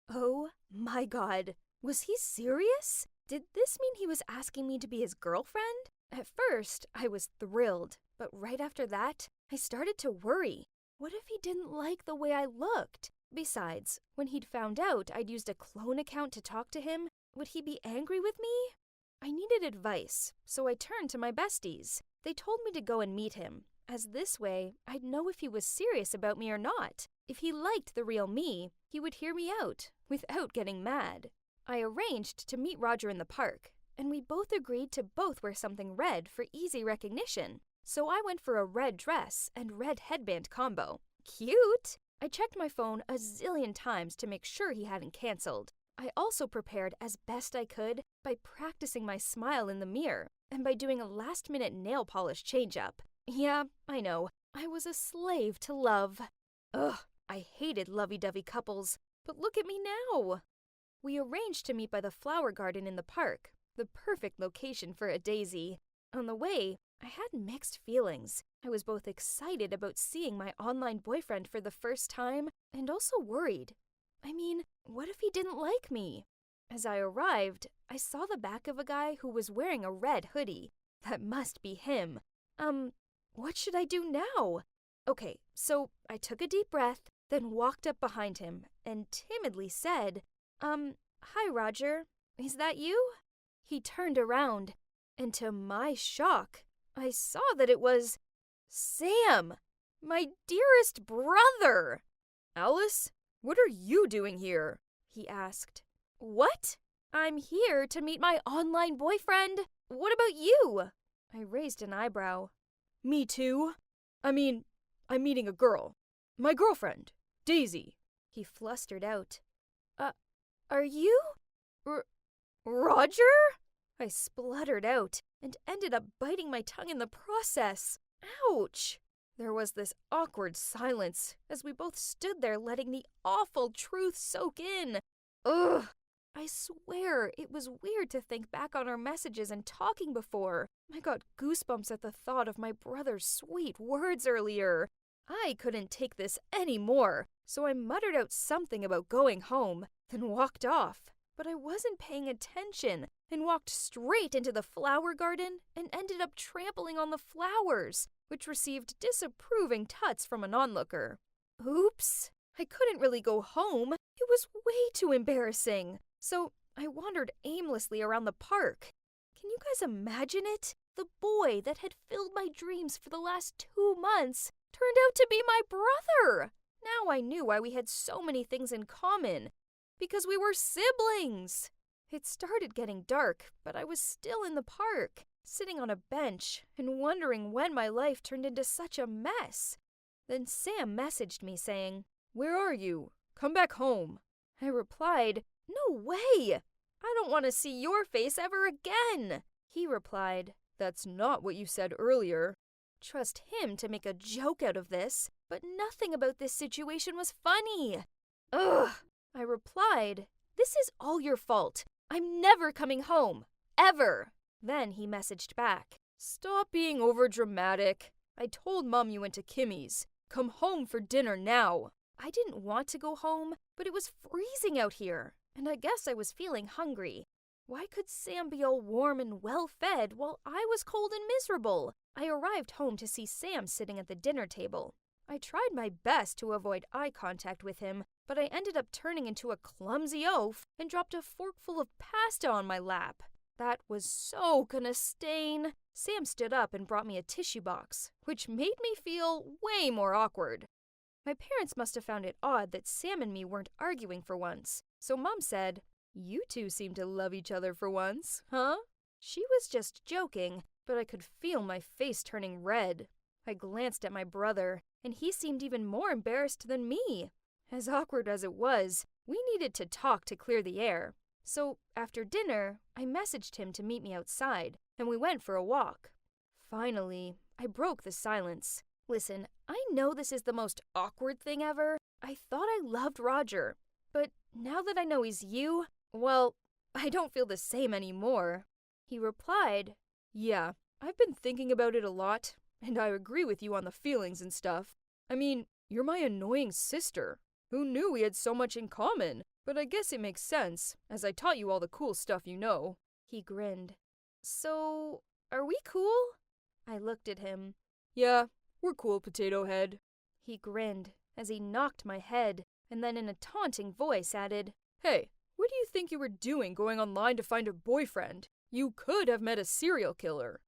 Oh my God, was he serious? Did this mean he was asking me to be his girlfriend? At first, I was thrilled, but right after that, I started to worry. What if he didn't like the way I looked? Besides, when he'd found out I'd used a clone account to talk to him, would he be angry with me? I needed advice, so I turned to my besties. They told me to go and meet him, as this way I'd know if he was serious about me or not. If he liked the real me, he would hear me out without getting mad. I arranged to meet Roger in the park, and we both agreed to both wear something red for easy recognition. So I went for a red dress and red headband combo. Cute! I checked my phone a zillion times to make sure he hadn't canceled. I also prepared as best I could by practicing my smile in the mirror and by doing a last-minute nail polish change-up. Yeah, I know, I was a slave to love. Ugh, I hated lovey-dovey couples, but look at me now. We arranged to meet by the flower garden in the park, the perfect location for a daisy. On the way, I had mixed feelings. I was both excited about seeing my online boyfriend for the first time and also worried. I mean, what if he didn't like me? As I arrived, I saw the back of a guy who was wearing a red hoodie. That must be him. What should I do now? Okay, so I took a deep breath, then walked up behind him and timidly said, hi, Roger. Is that you? He turned around, and to my shock, I saw that it was Sam, my dearest brother. Alice, what are you doing here? He asked. What? I'm here to meet my online boyfriend. What about you? I raised an eyebrow. Me too. I'm meeting a girl. My girlfriend, Daisy. He flustered out. Are you? Roger? I spluttered out and ended up biting my tongue in the process. Ouch! There was this awkward silence as we both stood there letting the awful truth soak in. Ugh! I swear it was weird to think back on our messages and talking before. I got goosebumps at the thought of my brother's sweet words earlier. I couldn't take this anymore, so I muttered out something about going home, then walked off. But I wasn't paying attention and walked straight into the flower garden and ended up trampling on the flowers, which received disapproving tuts from an onlooker. Oops! I couldn't really go home. It was way too embarrassing. So I wandered aimlessly around the park. Can you guys imagine it? The boy that had filled my dreams for the last 2 months turned out to be my brother! Now I knew why we had so many things in common. Because we were siblings! It started getting dark, but I was still in the park, sitting on a bench and wondering when my life turned into such a mess. Then Sam messaged me saying, "Where are you? Come back home." I replied, "No way! I don't want to see your face ever again." He replied, "That's not what you said earlier." Trust him to make a joke out of this, but nothing about this situation was funny. Ugh! I replied, "This is all your fault. I'm never coming home. Ever." Then he messaged back, "Stop being overdramatic. I told Mom you went to Kimmy's. Come home for dinner now." I didn't want to go home, but it was freezing out here, and I guess I was feeling hungry. Why could Sam be all warm and well-fed while I was cold and miserable? I arrived home to see Sam sitting at the dinner table. I tried my best to avoid eye contact with him, but I ended up turning into a clumsy oaf and dropped a forkful of pasta on my lap. That was so gonna stain. Sam stood up and brought me a tissue box, which made me feel way more awkward. My parents must have found it odd that Sam and me weren't arguing for once, so Mom said, "You two seem to love each other for once, huh?" She was just joking, but I could feel my face turning red. I glanced at my brother, and he seemed even more embarrassed than me. As awkward as it was, we needed to talk to clear the air. So after dinner, I messaged him to meet me outside, and we went for a walk. Finally, I broke the silence. Listen, I know this is the most awkward thing ever. I thought I loved Roger, but now that I know he's you, well, I don't feel the same anymore. He replied, "Yeah, I've been thinking about it a lot, and I agree with you on the feelings and stuff. I mean, you're my annoying sister. Who knew we had so much in common? But I guess it makes sense, as I taught you all the cool stuff you know." He grinned. "So, are we cool?" I looked at him. "Yeah, we're cool, Potato Head." He grinned as he knocked my head, and then in a taunting voice added, "Hey, what do you think you were doing going online to find a boyfriend? You could have met a serial killer."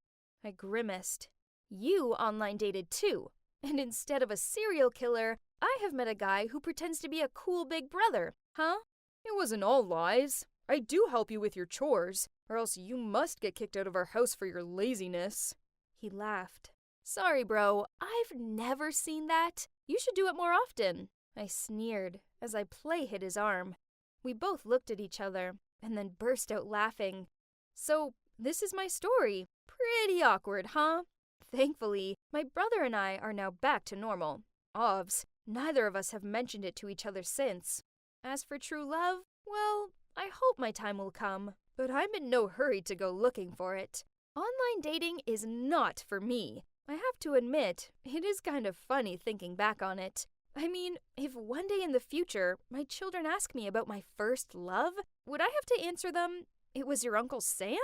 I grimaced. "You online dated too, and instead of a serial killer, I have met a guy who pretends to be a cool big brother, huh?" "It wasn't all lies. I do help you with your chores, or else you must get kicked out of our house for your laziness." He laughed. "Sorry, bro, I've never seen that. You should do it more often." I sneered as I play hit his arm. We both looked at each other and then burst out laughing. So, this is my story. Pretty awkward, huh? Thankfully, my brother and I are now back to normal. Obvs, neither of us have mentioned it to each other since. As for true love, well, I hope my time will come, but I'm in no hurry to go looking for it. Online dating is not for me. I have to admit, it is kind of funny thinking back on it. I mean, if one day in the future my children ask me about my first love, would I have to answer them, "It was your Uncle Sam?"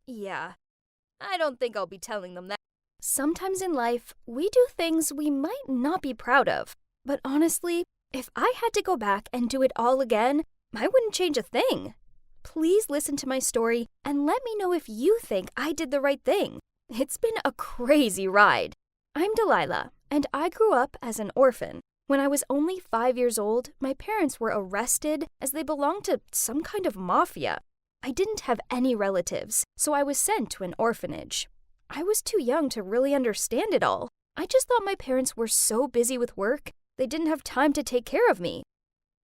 Yeah. I don't think I'll be telling them that. Sometimes in life, we do things we might not be proud of. But honestly, if I had to go back and do it all again, I wouldn't change a thing. Please listen to my story and let me know if you think I did the right thing. It's been a crazy ride. I'm Delilah, and I grew up as an orphan. When I was only 5 years old, my parents were arrested as they belonged to some kind of mafia. I didn't have any relatives, so I was sent to an orphanage. I was too young to really understand it all. I just thought my parents were so busy with work, they didn't have time to take care of me.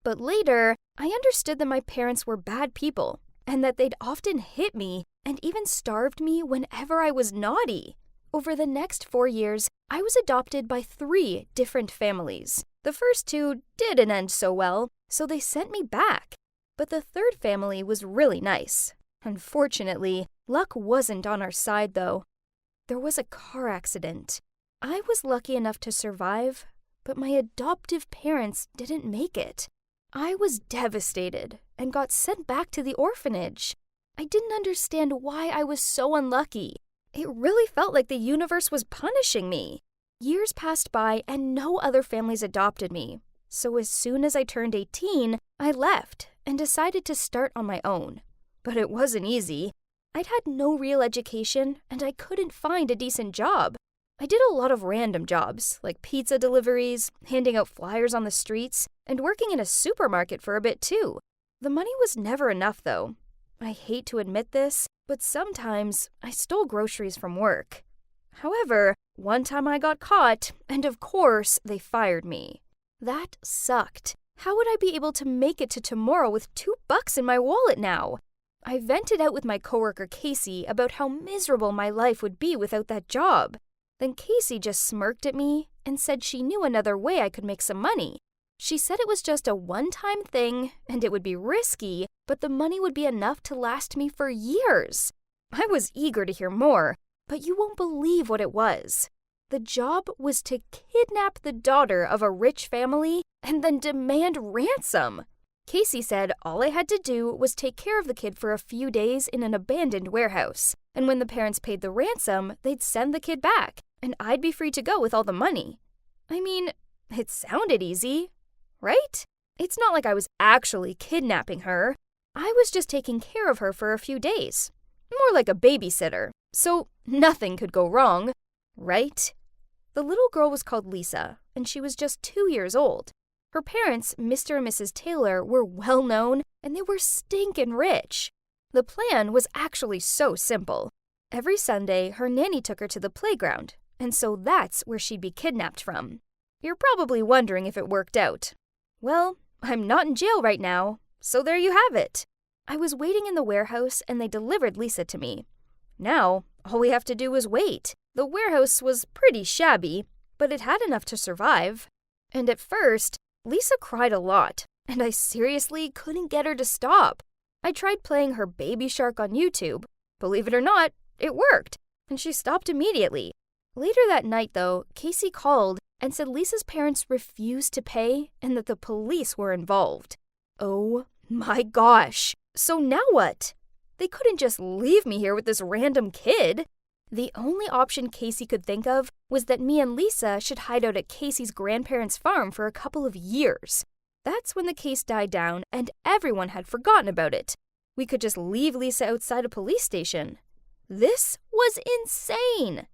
But later, I understood that my parents were bad people, and that they'd often hit me and even starved me whenever I was naughty. Over the next 4 years, I was adopted by 3 different families. The first 2 didn't end so well, so they sent me back. But the third family was really nice. Unfortunately, luck wasn't on our side, though. There was a car accident. I was lucky enough to survive, but my adoptive parents didn't make it. I was devastated and got sent back to the orphanage. I didn't understand why I was so unlucky. It really felt like the universe was punishing me. Years passed by and no other families adopted me. So as soon as I turned 18, I left and decided to start on my own. But it wasn't easy. I'd had no real education and I couldn't find a decent job. I did a lot of random jobs, like pizza deliveries, handing out flyers on the streets, and working in a supermarket for a bit too. The money was never enough, though. I hate to admit this, but sometimes I stole groceries from work. However, one time I got caught, and of course, they fired me. That sucked. How would I be able to make it to tomorrow with $2 in my wallet now? I vented out with my coworker Casey about how miserable my life would be without that job. Then Casey just smirked at me and said she knew another way I could make some money. She said it was just a one-time thing and it would be risky, but the money would be enough to last me for years. I was eager to hear more, but you won't believe what it was. The job was to kidnap the daughter of a rich family and then demand ransom. Casey said all I had to do was take care of the kid for a few days in an abandoned warehouse, and when the parents paid the ransom, they'd send the kid back, and I'd be free to go with all the money. I mean, it sounded easy, right? It's not like I was actually kidnapping her. I was just taking care of her for a few days. More like a babysitter, so nothing could go wrong, right? The little girl was called Lisa, and she was just 2 years old. Her parents, Mr. and Mrs. Taylor, were well known, and they were stinkin' rich. The plan was actually so simple. Every Sunday, her nanny took her to the playground, and so that's where she'd be kidnapped from. You're probably wondering if it worked out. Well, I'm not in jail right now, so there you have it. I was waiting in the warehouse, and they delivered Lisa to me. Now, all we have to do is wait. The warehouse was pretty shabby, but it had enough to survive. And at first, Lisa cried a lot, and I seriously couldn't get her to stop. I tried playing her Baby Shark on YouTube. Believe it or not, it worked, and she stopped immediately. Later that night, though, Casey called and said Lisa's parents refused to pay and that the police were involved. Oh my gosh! So now what? They couldn't just leave me here with this random kid. The only option Casey could think of was that me and Lisa should hide out at Casey's grandparents' farm for a couple of years. That's when the case died down and everyone had forgotten about it. We could just leave Lisa outside a police station. This was insane!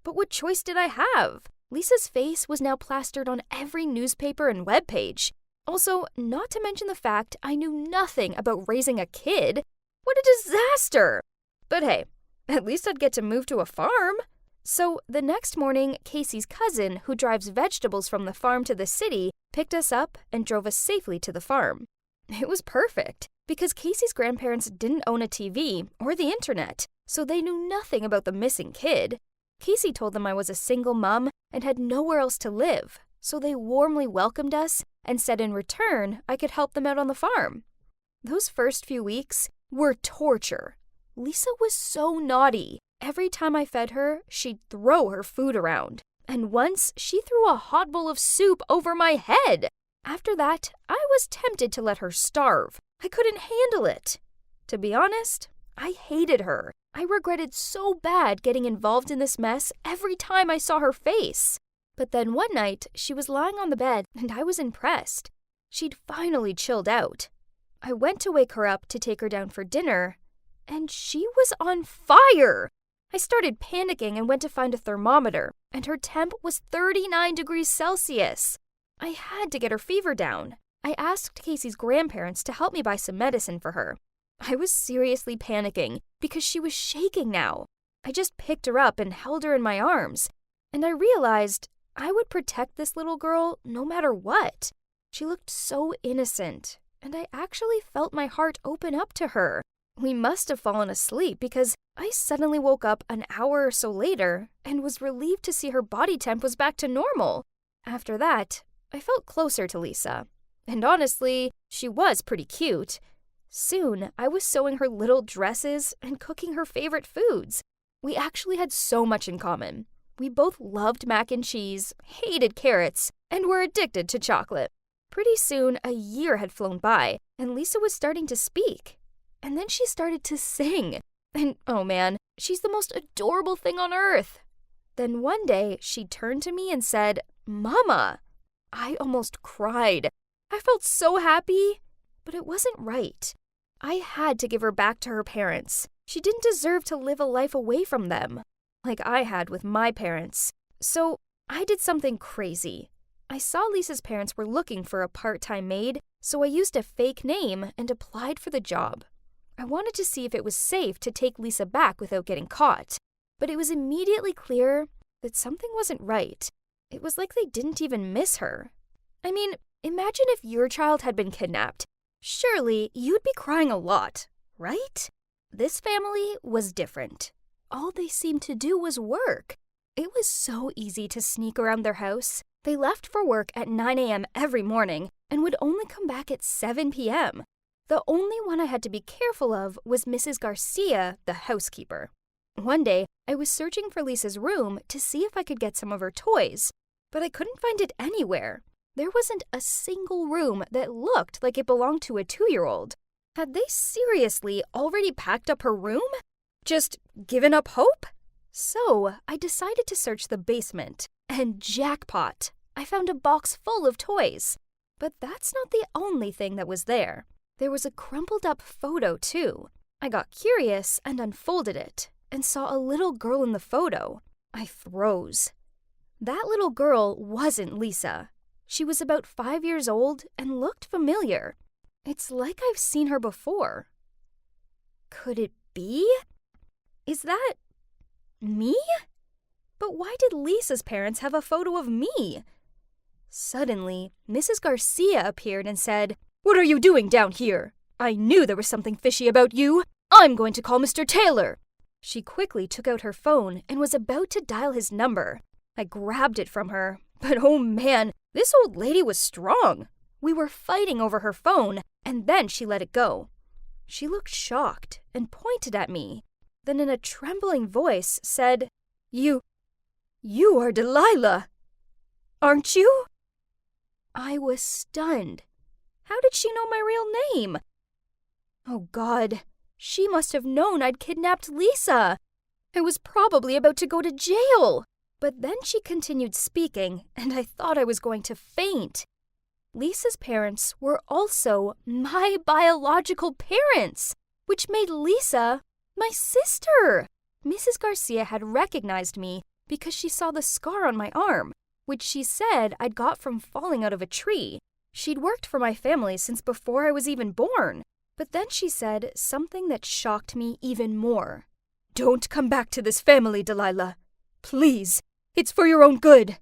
But what choice did I have? Lisa's face was now plastered on every newspaper and webpage. Also, not to mention the fact I knew nothing about raising a kid. What a disaster! But hey, at least I'd get to move to a farm. So the next morning, Casey's cousin, who drives vegetables from the farm to the city, picked us up and drove us safely to the farm. It was perfect, because Casey's grandparents didn't own a TV or the internet, so they knew nothing about the missing kid. Casey told them I was a single mom and had nowhere else to live, so they warmly welcomed us and said in return I could help them out on the farm. Those first few weeks were torture. Lisa was so naughty. Every time I fed her, she'd throw her food around. And once, she threw a hot bowl of soup over my head. After that, I was tempted to let her starve. I couldn't handle it. To be honest, I hated her. I regretted so bad getting involved in this mess every time I saw her face. But then one night, she was lying on the bed and I was impressed. She'd finally chilled out. I went to wake her up to take her down for dinner, and she was on fire. I started panicking and went to find a thermometer, and her temp was 39 degrees Celsius. I had to get her fever down. I asked Casey's grandparents to help me buy some medicine for her. I was seriously panicking because she was shaking now. I just picked her up and held her in my arms, and I realized I would protect this little girl no matter what. She looked so innocent, and I actually felt my heart open up to her. We must have fallen asleep because I suddenly woke up an hour or so later and was relieved to see her body temp was back to normal. After that, I felt closer to Lisa. And honestly, she was pretty cute. Soon, I was sewing her little dresses and cooking her favorite foods. We actually had so much in common. We both loved mac and cheese, hated carrots, and were addicted to chocolate. Pretty soon, a year had flown by, and Lisa was starting to speak. And then she started to sing. And oh man, she's the most adorable thing on earth. Then one day, she turned to me and said, "Mama." I almost cried. I felt so happy, but it wasn't right. I had to give her back to her parents. She didn't deserve to live a life away from them, like I had with my parents. So I did something crazy. I saw Lisa's parents were looking for a part-time maid, so I used a fake name and applied for the job. I wanted to see if it was safe to take Lisa back without getting caught, but it was immediately clear that something wasn't right. It was like they didn't even miss her. I mean, imagine if your child had been kidnapped. Surely you'd be crying a lot, right? This family was different. All they seemed to do was work. It was so easy to sneak around their house. They left for work at 9 a.m. every morning and would only come back at 7 p.m. The only one I had to be careful of was Mrs. Garcia, the housekeeper. One day, I was searching for Lisa's room to see if I could get some of her toys, but I couldn't find it anywhere. There wasn't a single room that looked like it belonged to a 2-year-old. Had they seriously already packed up her room? Just given up hope? So, I decided to search the basement, and jackpot! I found a box full of toys. But that's not the only thing that was there. There was a crumpled up photo, too. I got curious and unfolded it, and saw a little girl in the photo. I froze. That little girl wasn't Lisa. She was about 5 years old and looked familiar. It's like I've seen her before. Could it be? Is that me? But why did Lisa's parents have a photo of me? Suddenly, Mrs. Garcia appeared and said, "What are you doing down here? I knew there was something fishy about you. I'm going to call Mr. Taylor." She quickly took out her phone and was about to dial his number. I grabbed it from her, but oh man, this old lady was strong. We were fighting over her phone, and then she let it go. She looked shocked and pointed at me, then in a trembling voice said, You are Delilah, aren't you?" I was stunned. How did she know my real name? Oh God, she must have known I'd kidnapped Lisa. I was probably about to go to jail. But then she continued speaking, and I thought I was going to faint. Lisa's parents were also my biological parents, which made Lisa my sister. Mrs. Garcia had recognized me because she saw the scar on my arm, which she said I'd got from falling out of a tree. She'd worked for my family since before I was even born. But then she said something that shocked me even more. "Don't come back to this family, Delilah. Please, it's for your own good.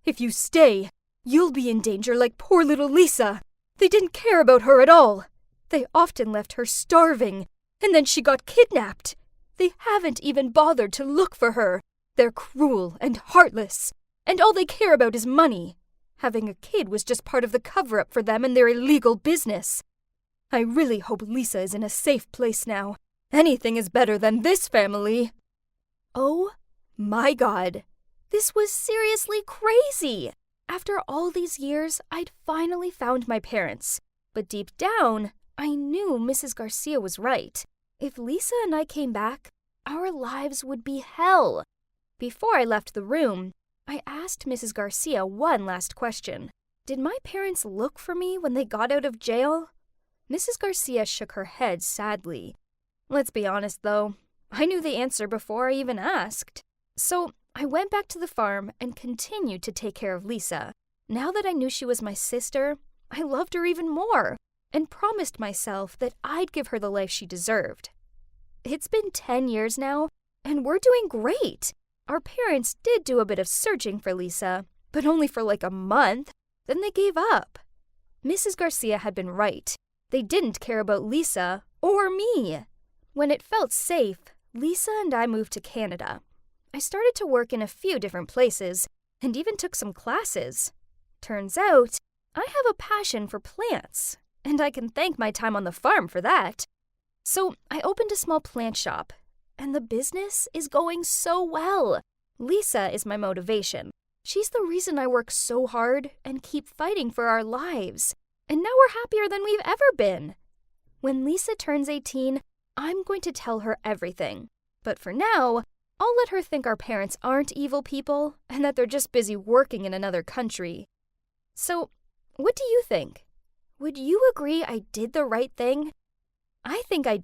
If you stay, you'll be in danger like poor little Lisa. They didn't care about her at all. They often left her starving, and then she got kidnapped. They haven't even bothered to look for her. They're cruel and heartless, and all they care about is money. Having a kid was just part of the cover-up for them and their illegal business. I really hope Lisa is in a safe place now. Anything is better than this family. Oh my God. This was seriously crazy. After all these years, I'd finally found my parents. But deep down, I knew Mrs. Garcia was right. If Lisa and I came back, our lives would be hell. Before I left the room, I asked Mrs. Garcia one last question. Did my parents look for me when they got out of jail? Mrs. Garcia shook her head sadly. Let's be honest, though. I knew the answer before I even asked. So I went back to the farm and continued to take care of Lisa. Now that I knew she was my sister, I loved her even more and promised myself that I'd give her the life she deserved. It's been 10 years now, and we're doing great. Our parents did do a bit of searching for Lisa, but only for like a month. Then they gave up. Mrs. Garcia had been right. They didn't care about Lisa or me. When it felt safe, Lisa and I moved to Canada. I started to work in a few different places and even took some classes. Turns out, I have a passion for plants, and I can thank my time on the farm for that. So I opened a small plant shop, and the business is going so well. Lisa is my motivation. She's the reason I work so hard and keep fighting for our lives. And now we're happier than we've ever been. When Lisa turns 18, I'm going to tell her everything. But for now, I'll let her think our parents aren't evil people and that they're just busy working in another country. So, what do you think? Would you agree I did the right thing? I think I did.